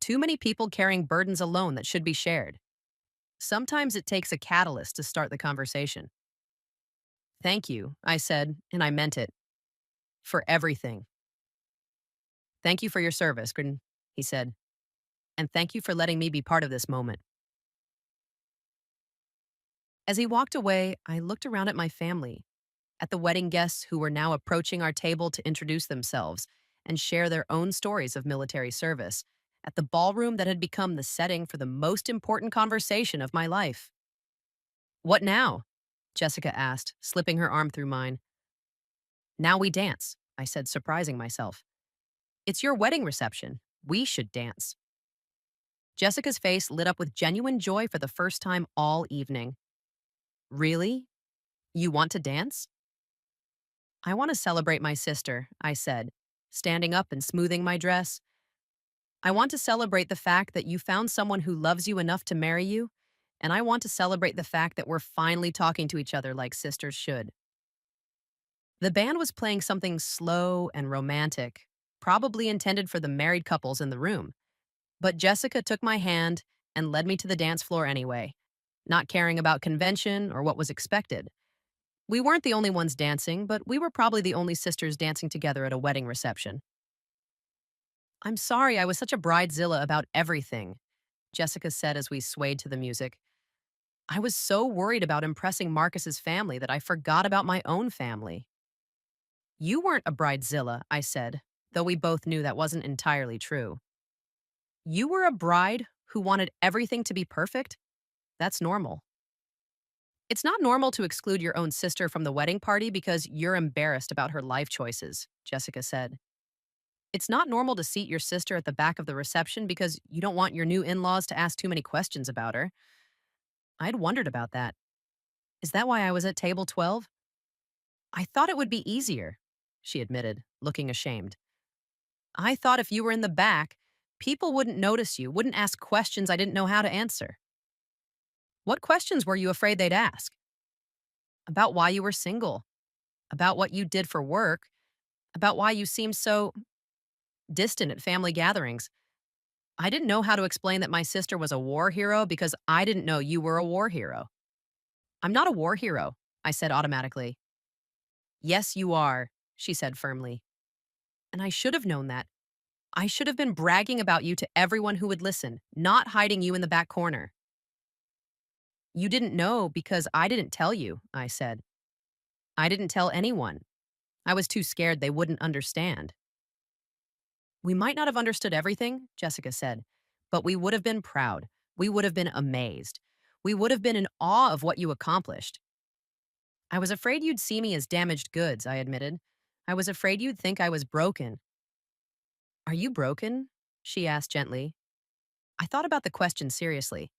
Too many people carrying burdens alone that should be shared. Sometimes it takes a catalyst to start the conversation. Thank you, I said, and I meant it, for everything. Thank you for your service, Groom, he said, and thank you for letting me be part of this moment. As he walked away, I looked around at my family, at the wedding guests who were now approaching our table to introduce themselves and share their own stories of military service, at the ballroom that had become the setting for the most important conversation of my life. What now? Jessica asked, slipping her arm through mine. Now we dance, I said, surprising myself. It's your wedding reception. We should dance. Jessica's face lit up with genuine joy for the first time all evening. Really? You want to dance? I want to celebrate my sister, I said, standing up and smoothing my dress. I want to celebrate the fact that you found someone who loves you enough to marry you, and I want to celebrate the fact that we're finally talking to each other like sisters should. The band was playing something slow and romantic, probably intended for the married couples in the room, but Jessica took my hand and led me to the dance floor anyway, not caring about convention or what was expected. We weren't the only ones dancing, but we were probably the only sisters dancing together at a wedding reception. I'm sorry I was such a bridezilla about everything, Jessica said as we swayed to the music. I was so worried about impressing Marcus's family that I forgot about my own family. You weren't a bridezilla, I said, though we both knew that wasn't entirely true. You were a bride who wanted everything to be perfect? That's normal. It's not normal to exclude your own sister from the wedding party because you're embarrassed about her life choices, Jessica said. It's not normal to seat your sister at the back of the reception because you don't want your new in laws to ask too many questions about her. I'd wondered about that. Is that why I was at table 12? I thought it would be easier, she admitted, looking ashamed. I thought if you were in the back, people wouldn't notice you, wouldn't ask questions I didn't know how to answer. What questions were you afraid they'd ask? About why you were single, about what you did for work, about why you seemed so distant at family gatherings. I didn't know how to explain that my sister was a war hero because I didn't know you were a war hero. I'm not a war hero, I said automatically. Yes, you are, she said firmly. And I should have known that. I should have been bragging about you to everyone who would listen, not hiding you in the back corner. You didn't know because I didn't tell you, I said. I didn't tell anyone. I was too scared they wouldn't understand. We might not have understood everything, Jessica said, but we would have been proud. We would have been amazed. We would have been in awe of what you accomplished. I was afraid you'd see me as damaged goods, I admitted. I was afraid you'd think I was broken. Are you broken? She asked gently. I thought about the question seriously.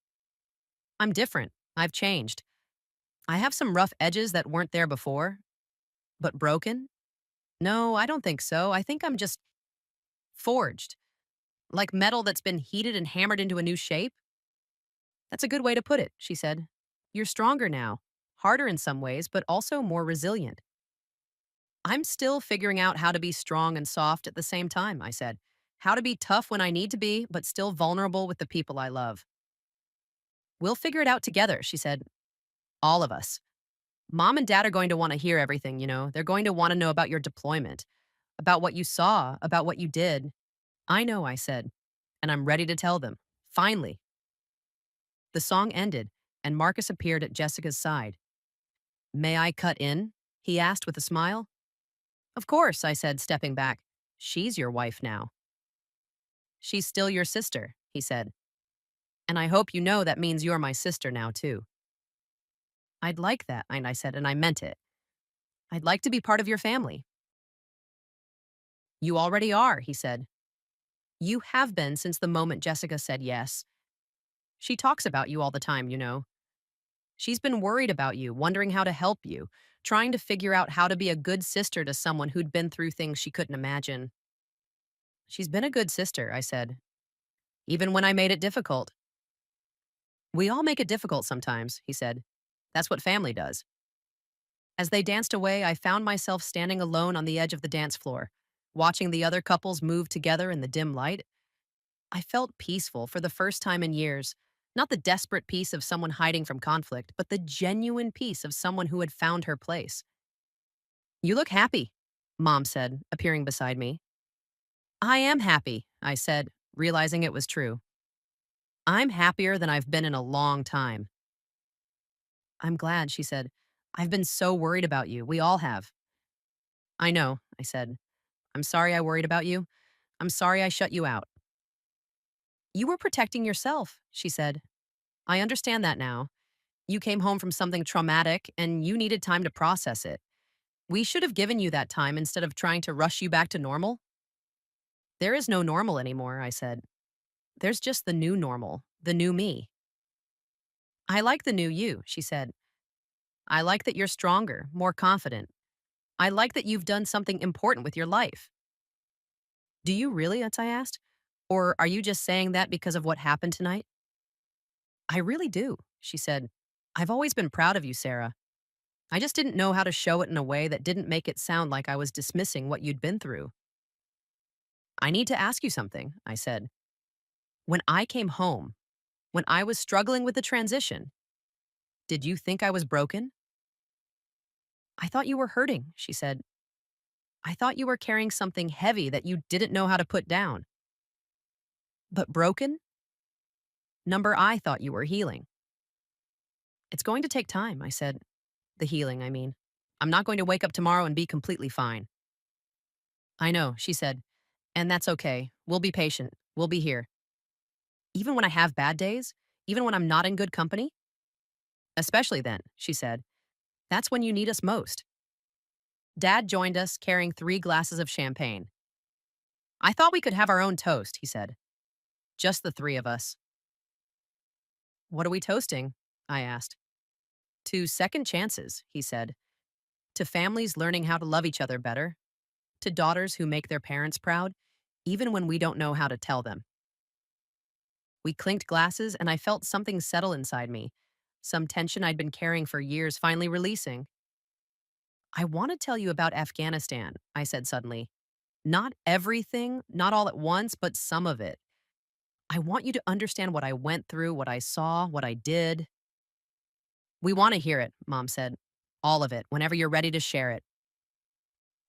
I'm different. I've changed. I have some rough edges that weren't there before. But broken? No, I don't think so. I think I'm just forged. Like metal that's been heated and hammered into a new shape? That's a good way to put it, she said. You're stronger now. Harder in some ways, but also more resilient. I'm still figuring out how to be strong and soft at the same time, I said. How to be tough when I need to be, but still vulnerable with the people I love. We'll figure it out together, she said. All of us. Mom and dad are going to want to hear everything, you know. They're going to want to know about your deployment, about what you saw, about what you did. I know, I said, and I'm ready to tell them. Finally. The song ended, and Marcus appeared at Jessica's side. May I cut in? He asked with a smile. Of course, I said, stepping back. She's your wife now. She's still your sister, he said. And I hope you know that means you're my sister now, too. I'd like that, and I said, and I meant it. I'd like to be part of your family. You already are, he said. You have been since the moment Jessica said yes. She talks about you all the time, you know. She's been worried about you, wondering how to help you, trying to figure out how to be a good sister to someone who'd been through things she couldn't imagine. She's been a good sister, I said, even when I made it difficult. We all make it difficult sometimes, he said. That's what family does. As they danced away, I found myself standing alone on the edge of the dance floor, Watching the other couples move together in the dim light, I felt peaceful for the first time in years. Not the desperate peace of someone hiding from conflict, but the genuine peace of someone who had found her place. You look happy, Mom said, appearing beside me. I am happy, I said, realizing it was true. I'm happier than I've been in a long time. I'm glad, she said. I've been so worried about you. We all have. I know, I said. I'm sorry I worried about you. I'm sorry I shut you out. You were protecting yourself, she said. I understand that now. You came home from something traumatic and you needed time to process it. We should have given you that time instead of trying to rush you back to normal. There is no normal anymore, I said. There's just the new normal, the new me. I like the new you, she said. I like that you're stronger, more confident. I like that you've done something important with your life. Do you really? As I asked. Or are you just saying that because of what happened tonight? I really do, she said. I've always been proud of you, Sarah. I just didn't know how to show it in a way that didn't make it sound like I was dismissing what you'd been through. I need to ask you something, I said. When I came home, when I was struggling with the transition, did you think I was broken? I thought you were hurting, she said. I thought you were carrying something heavy that you didn't know how to put down. But broken? Number, I thought you were healing. It's going to take time, I said. The healing, I mean. I'm not going to wake up tomorrow and be completely fine. I know, she said. And that's okay. We'll be patient. We'll be here. Even when I have bad days, even when I'm not in good company? Especially then, she said. That's when you need us most. Dad joined us carrying 3 glasses of champagne. I thought we could have our own toast, he said. Just the 3 of us. What are we toasting? I asked. To second chances, he said. To families learning how to love each other better. To daughters who make their parents proud, even when we don't know how to tell them. We clinked glasses, and I felt something settle inside me. Some tension I'd been carrying for years finally releasing. I want to tell you about Afghanistan, I said suddenly. Not everything, not all at once, but some of it. I want you to understand what I went through, what I saw, what I did. We want to hear it, Mom said. All of it, whenever you're ready to share it.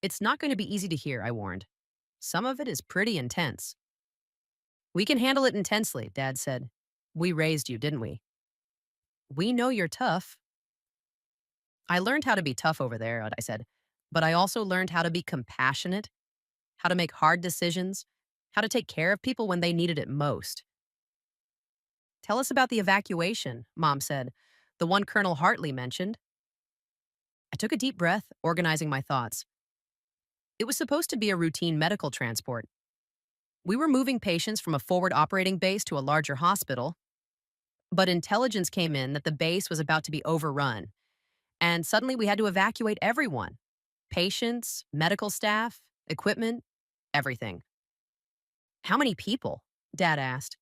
It's not going to be easy to hear, I warned. Some of it is pretty intense. We can handle it intensely, Dad said. We raised you, didn't we? We know you're tough. I learned how to be tough over there, I said, but I also learned how to be compassionate, how to make hard decisions, how to take care of people when they needed it most. Tell us about the evacuation, Mom said, the one Colonel Hartley mentioned. I took a deep breath, organizing my thoughts. It was supposed to be a routine medical transport. We were moving patients from a forward operating base to a larger hospital, but intelligence came in that the base was about to be overrun, and suddenly we had to evacuate everyone: patients, medical staff, equipment, everything. How many people? Dad asked.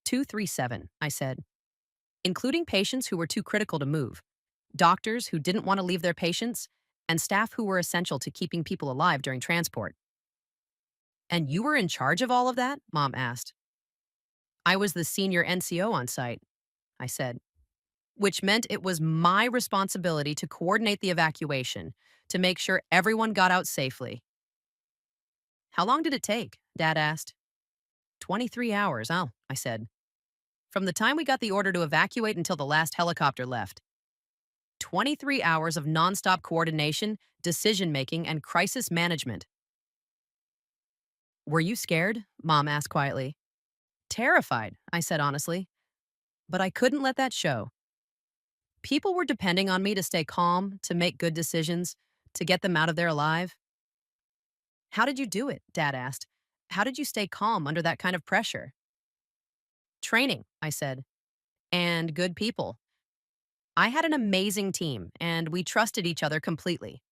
237, I said, including patients who were too critical to move, doctors who didn't want to leave their patients, and staff who were essential to keeping people alive during transport. And you were in charge of all of that? Mom asked. I was the senior NCO on site, I said, which meant it was my responsibility to coordinate the evacuation, to make sure everyone got out safely. How long did it take? Dad asked. 23 hours, oh, I said. From the time we got the order to evacuate until the last helicopter left. 23 hours of nonstop coordination, decision making, and crisis management. Were you scared? Mom asked quietly. Terrified, I said honestly. But I couldn't let that show. People were depending on me to stay calm, to make good decisions, to get them out of there alive. How did you do it? Dad asked. How did you stay calm under that kind of pressure? Training, I said, and good people. I had an amazing team, and we trusted each other completely.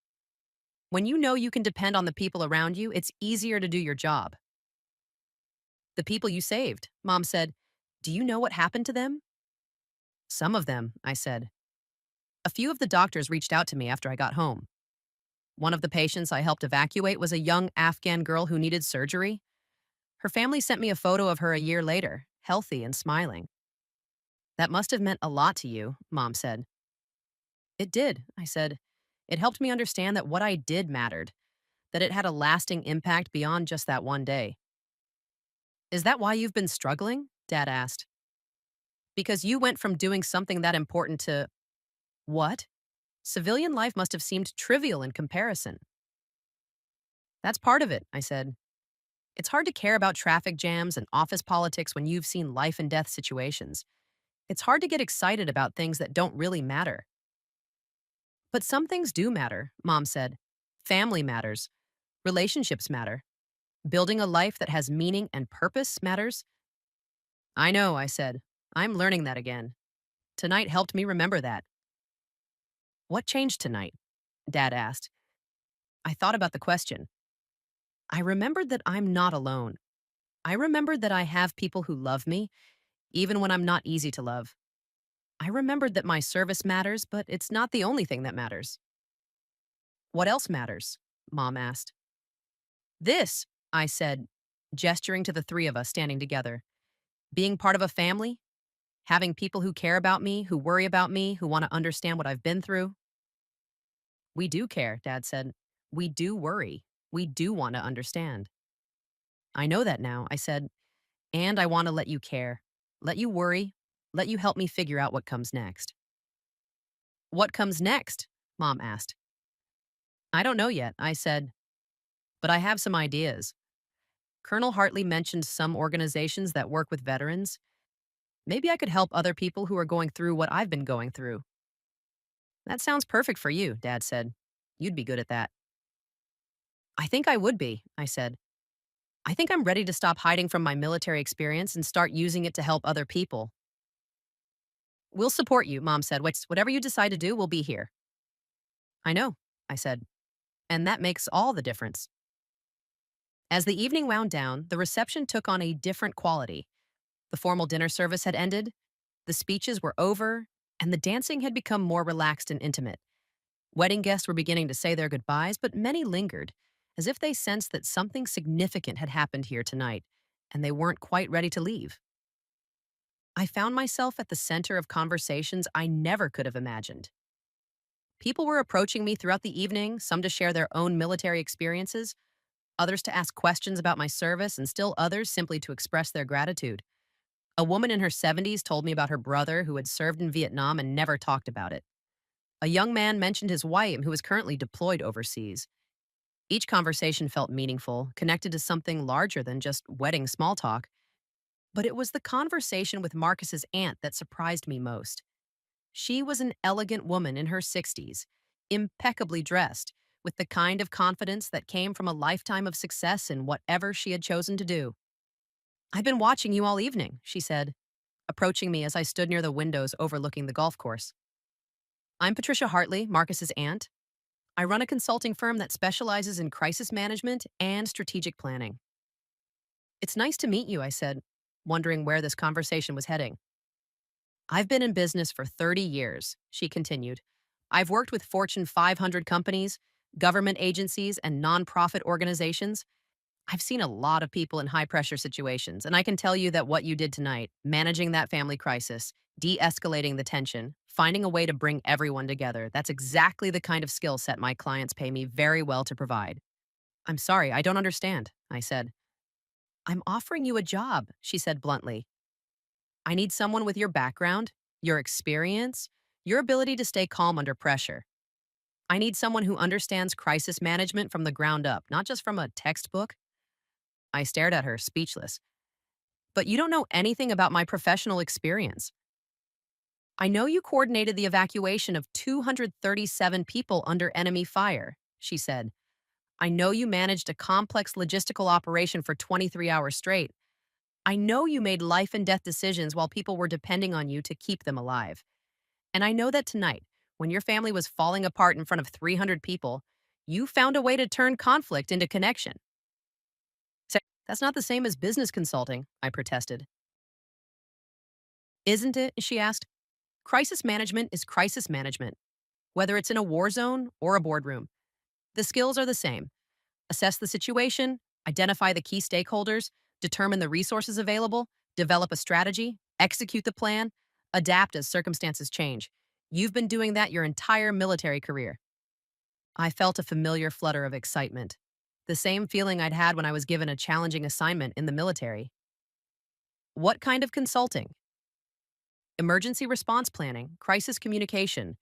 When you know you can depend on the people around you, it's easier to do your job. The people you saved, Mom said. Do you know what happened to them? Some of them, I said. A few of the doctors reached out to me after I got home. One of the patients I helped evacuate was a young Afghan girl who needed surgery. Her family sent me a photo of her a year later, healthy and smiling. That must have meant a lot to you, Mom said. It did, I said. It helped me understand that what I did mattered, that it had a lasting impact beyond just that one day. Is that why you've been struggling? Dad asked. Because you went from doing something that important to what? Civilian life must have seemed trivial in comparison. That's part of it, I said. It's hard to care about traffic jams and office politics when you've seen life and death situations. It's hard to get excited about things that don't really matter. But some things do matter, Mom said. Family matters. Relationships matter. Building a life that has meaning and purpose matters. I know, I said. I'm learning that again. Tonight helped me remember that. What changed tonight? Dad asked. I thought about the question. I remembered that I'm not alone. I remembered that I have people who love me, even when I'm not easy to love. I remembered that my service matters, but it's not the only thing that matters. What else matters? Mom asked. This, I said, gesturing to the three of us standing together. Being part of a family, having people who care about me, who worry about me, who want to understand what I've been through. We do care, Dad said. We do worry. We do want to understand. I know that now, I said, and I want to let you care, let you worry, let you help me figure out what comes next. What comes next? Mom asked. I don't know yet, I said, but I have some ideas. Colonel Hartley mentioned some organizations that work with veterans. Maybe I could help other people who are going through what I've been going through. That sounds perfect for you, Dad said. You'd be good at that. I think I would be, I said. I think I'm ready to stop hiding from my military experience and start using it to help other people. We'll support you, Mom said. Whatever you decide to do, we'll be here. I know, I said. And that makes all the difference. As the evening wound down, the reception took on a different quality. The formal dinner service had ended, the speeches were over, and the dancing had become more relaxed and intimate. Wedding guests were beginning to say their goodbyes, but many lingered, as if they sensed that something significant had happened here tonight, and they weren't quite ready to leave. I found myself at the center of conversations I never could have imagined. People were approaching me throughout the evening, some to share their own military experiences, others to ask questions about my service, and still others simply to express their gratitude. A woman in her 70s told me about her brother who had served in Vietnam and never talked about it. A young man mentioned his wife who was currently deployed overseas. Each conversation felt meaningful, connected to something larger than just wedding small talk. But it was the conversation with Marcus's aunt that surprised me most. She was an elegant woman in her 60s, impeccably dressed, with the kind of confidence that came from a lifetime of success in whatever she had chosen to do. I've been watching you all evening, she said, approaching me as I stood near the windows overlooking the golf course. I'm Patricia Hartley, Marcus's aunt. I run a consulting firm that specializes in crisis management and strategic planning. It's nice to meet you, I said, wondering where this conversation was heading. I've been in business for 30 years, she continued. I've worked with Fortune 500 companies, government agencies, and nonprofit organizations. I've seen a lot of people in high pressure situations, and I can tell you that what you did tonight, managing that family crisis, de escalating the tension, finding a way to bring everyone together, that's exactly the kind of skill set my clients pay me very well to provide. I'm sorry, I don't understand, I said. I'm offering you a job, she said bluntly. I need someone with your background, your experience, your ability to stay calm under pressure. I need someone who understands crisis management from the ground up, not just from a textbook. I stared at her, speechless. But you don't know anything about my professional experience. I know you coordinated the evacuation of 237 people under enemy fire, she said. I know you managed a complex logistical operation for 23 hours straight. I know you made life and death decisions while people were depending on you to keep them alive. And I know that tonight, when your family was falling apart in front of 300 people, you found a way to turn conflict into connection. So, that's not the same as business consulting, I protested. Isn't it? She asked. Crisis management is crisis management, whether it's in a war zone or a boardroom. The skills are the same: assess the situation, identify the key stakeholders, determine the resources available, develop a strategy, execute the plan, adapt as circumstances change. You've been doing that your entire military career. I felt a familiar flutter of excitement, the same feeling I'd had when I was given a challenging assignment in the military. What kind of consulting? Emergency response planning, crisis communication,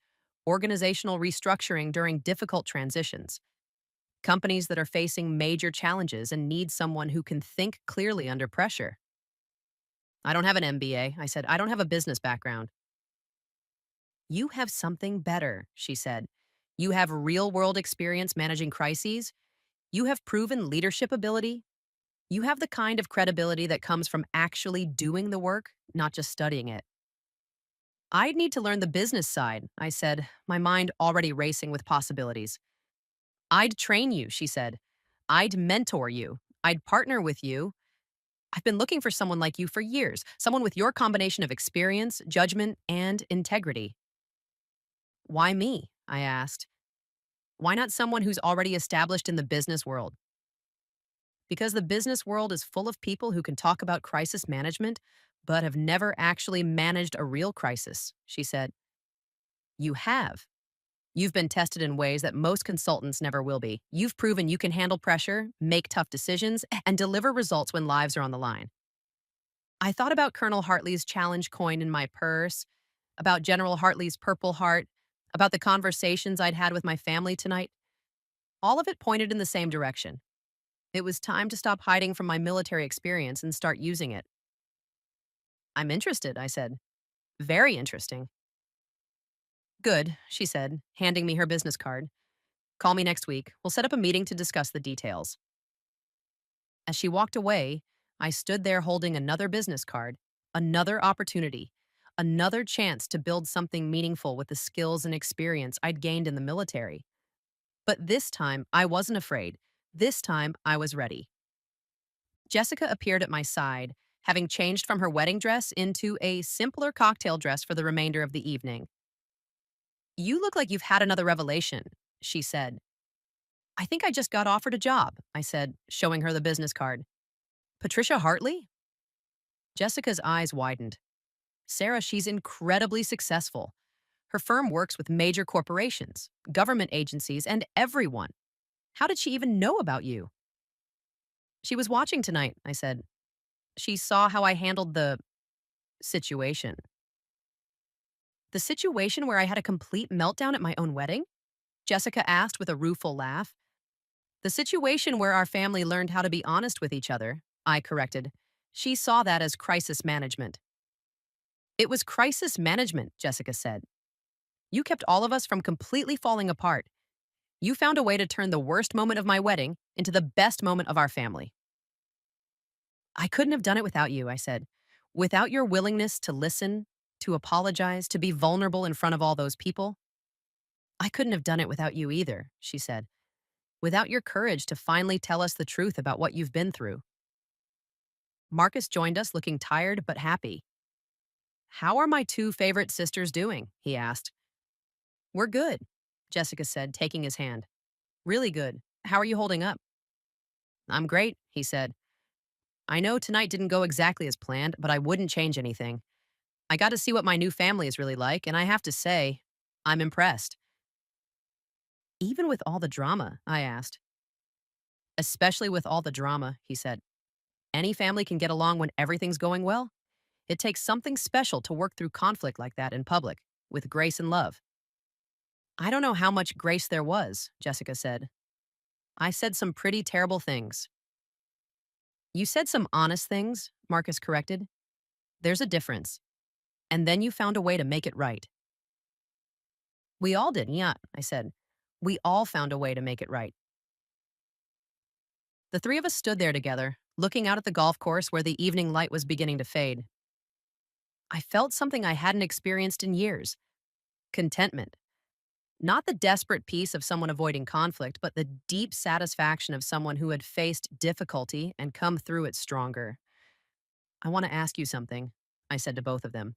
organizational restructuring during difficult transitions. Companies that are facing major challenges and need someone who can think clearly under pressure. I don't have an MBA, I said. I don't have a business background. You have something better, she said. You have real world experience managing crises. You have proven leadership ability. You have the kind of credibility that comes from actually doing the work, not just studying it. I'd need to learn the business side, I said, my mind already racing with possibilities. I'd train you, she said. I'd mentor you. I'd partner with you. I've been looking for someone like you for years, someone with your combination of experience, judgment, and integrity. Why me? I asked. Why not someone who's already established in the business world? Because the business world is full of people who can talk about crisis management, but have never actually managed a real crisis, she said. You have. You've been tested in ways that most consultants never will be. You've proven you can handle pressure, make tough decisions, and deliver results when lives are on the line. I thought about Colonel Hartley's challenge coin in my purse, about General Hartley's Purple Heart, about the conversations I'd had with my family tonight. All of it pointed in the same direction. It was time to stop hiding from my military experience and start using it. I'm interested, I said. Very interesting. Good, she said, handing me her business card. Call me next week. We'll set up a meeting to discuss the details. As she walked away, I stood there holding another business card, another opportunity, another chance to build something meaningful with the skills and experience I'd gained in the military. But this time, I wasn't afraid. This time, I was ready. Jessica appeared at my side, having changed from her wedding dress into a simpler cocktail dress for the remainder of the evening. You look like you've had another revelation, she said. I think I just got offered a job, I said, showing her the business card. Patricia Hartley? Jessica's eyes widened. Sarah, she's incredibly successful. Her firm works with major corporations, government agencies, and everyone. How did she even know about you? She was watching tonight, I said. She saw how I handled the situation. The situation where I had a complete meltdown at my own wedding? Jessica asked with a rueful laugh. The situation where our family learned how to be honest with each other, I corrected. She saw that as crisis management. It was crisis management, Jessica said. You kept all of us from completely falling apart. You found a way to turn the worst moment of my wedding into the best moment of our family. I couldn't have done it without you, I said. Without your willingness to listen, to apologize, to be vulnerable in front of all those people. I couldn't have done it without you either, she said. Without your courage to finally tell us the truth about what you've been through. Marcus joined us looking tired but happy. How are my two favorite sisters doing? He asked. We're good, Jessica said, taking his hand. Really good. How are you holding up? I'm great, he said. I know tonight didn't go exactly as planned, but I wouldn't change anything. I got to see what my new family is really like, and I have to say, I'm impressed. Even with all the drama, I asked. Especially with all the drama, he said. Any family can get along when everything's going well. It takes something special to work through conflict like that in public, with grace and love. I don't know how much grace there was, Jessica said. I said some pretty terrible things. You said some honest things, Marcus corrected. There's a difference. And then you found a way to make it right. We all did, yeah, I said. We all found a way to make it right. The three of us stood there together, looking out at the golf course where the evening light was beginning to fade. I felt something I hadn't experienced in years: contentment. Not the desperate peace of someone avoiding conflict, but the deep satisfaction of someone who had faced difficulty and come through it stronger. I want to ask you something, I said to both of them.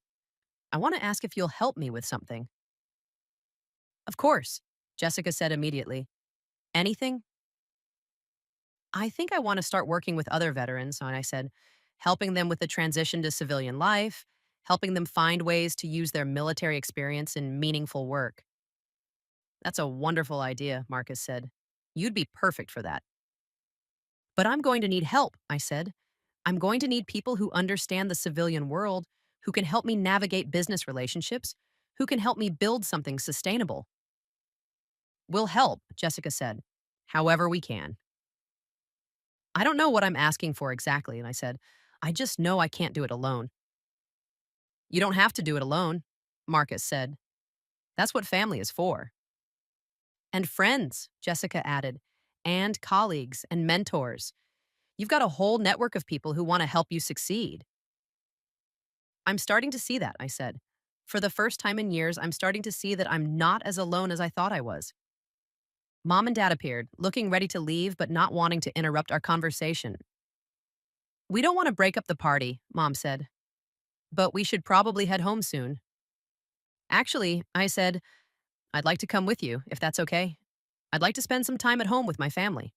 I want to ask if you'll help me with something. Of course, Jessica said immediately. Anything? I think I want to start working with other veterans. And I said, helping them with the transition to civilian life, helping them find ways to use their military experience in meaningful work. That's a wonderful idea, Marcus said. You'd be perfect for that. But I'm going to need help, I said. I'm going to need people who understand the civilian world, who can help me navigate business relationships, who can help me build something sustainable. We'll help, Jessica said, however we can. I don't know what I'm asking for exactly, and I said, I just know I can't do it alone. You don't have to do it alone, Marcus said. That's what family is for. And friends, Jessica added, and colleagues and mentors. You've got a whole network of people who want to help you succeed. I'm starting to see that, I said. For the first time in years, I'm starting to see that I'm not as alone as I thought I was. Mom and Dad appeared, looking ready to leave but not wanting to interrupt our conversation. We don't want to break up the party, Mom said, but we should probably head home soon. Actually, I said, I'd like to come with you, if that's okay. I'd like to spend some time at home with my family.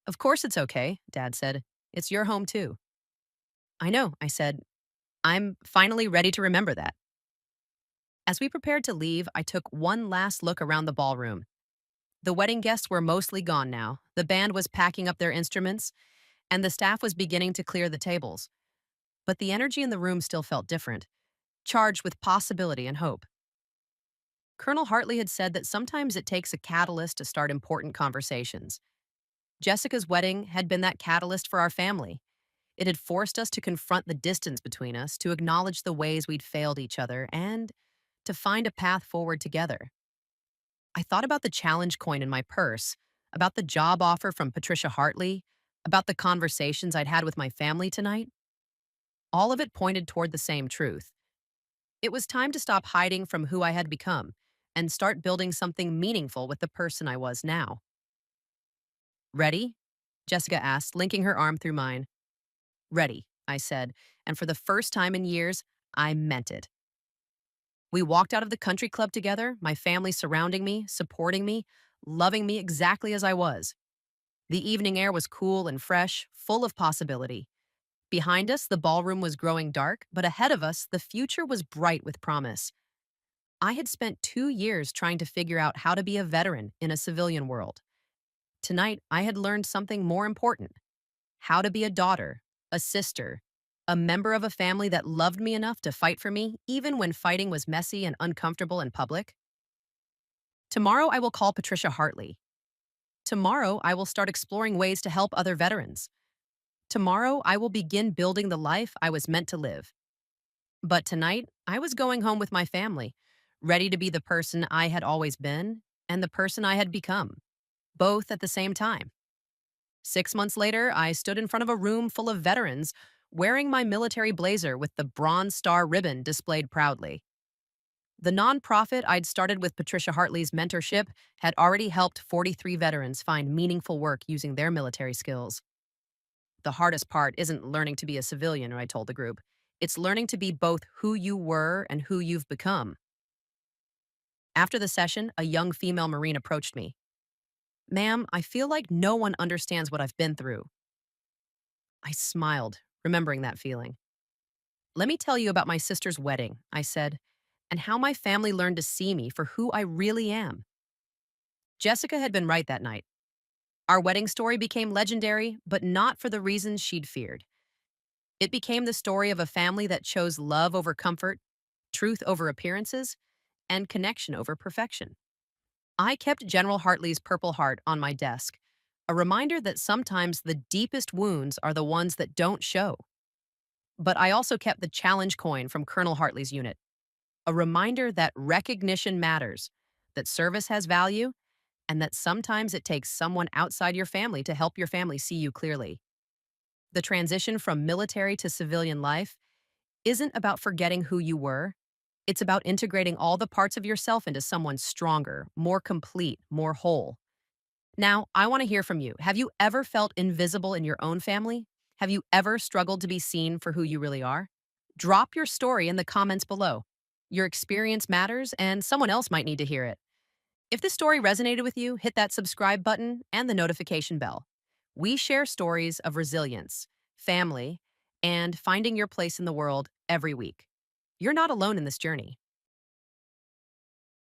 Of course it's okay, Dad said. It's your home too. I know, I said. I'm finally ready to remember that. As we prepared to leave, I took one last look around the ballroom. The wedding guests were mostly gone now. The band was packing up their instruments, and the staff was beginning to clear the tables. But the energy in the room still felt different, charged with possibility and hope. Colonel Hartley had said that sometimes it takes a catalyst to start important conversations. Jessica's wedding had been that catalyst for our family. It had forced us to confront the distance between us, to acknowledge the ways we'd failed each other, and to find a path forward together. I thought about the challenge coin in my purse, about the job offer from Patricia Hartley, about the conversations I'd had with my family tonight. All of it pointed toward the same truth. It was time to stop hiding from who I had become and start building something meaningful with the person I was now. Ready? Jessica asked, linking her arm through mine. Ready, I said, and for the first time in years, I meant it. We walked out of the country club together, my family surrounding me, supporting me, loving me exactly as I was. The evening air was cool and fresh, full of possibility. Behind us, the ballroom was growing dark, but ahead of us, the future was bright with promise. I had spent 2 years trying to figure out how to be a veteran in a civilian world. Tonight, I had learned something more important: how to be a daughter, a sister, a member of a family that loved me enough to fight for me, even when fighting was messy and uncomfortable in public. Tomorrow, I will call Patricia Hartley. Tomorrow, I will start exploring ways to help other veterans. Tomorrow, I will begin building the life I was meant to live. But tonight, I was going home with my family, ready to be the person I had always been and the person I had become, both at the same time. 6 months later, I stood in front of a room full of veterans, wearing my military blazer with the Bronze Star ribbon displayed proudly. The nonprofit I'd started with Patricia Hartley's mentorship had already helped 43 veterans find meaningful work using their military skills. The hardest part isn't learning to be a civilian, I told the group. It's learning to be both who you were and who you've become. After the session, a young female Marine approached me. Ma'am, I feel like no one understands what I've been through. I smiled, remembering that feeling. Let me tell you about my sister's wedding, I said, and how my family learned to see me for who I really am. Jessica had been right that night. Our wedding story became legendary, but not for the reasons she'd feared. It became the story of a family that chose love over comfort, truth over appearances, and connection over perfection. I kept General Hartley's Purple Heart on my desk, a reminder that sometimes the deepest wounds are the ones that don't show. But I also kept the challenge coin from Colonel Hartley's unit, a reminder that recognition matters, that service has value, and that sometimes it takes someone outside your family to help your family see you clearly. The transition from military to civilian life isn't about forgetting who you were. It's about integrating all the parts of yourself into someone stronger, more complete, more whole. Now, I want to hear from you. Have you ever felt invisible in your own family? Have you ever struggled to be seen for who you really are? Drop your story in the comments below. Your experience matters, and someone else might need to hear it. If this story resonated with you, hit that subscribe button and the notification bell. We share stories of resilience, family, and finding your place in the world every week. You're not alone in this journey.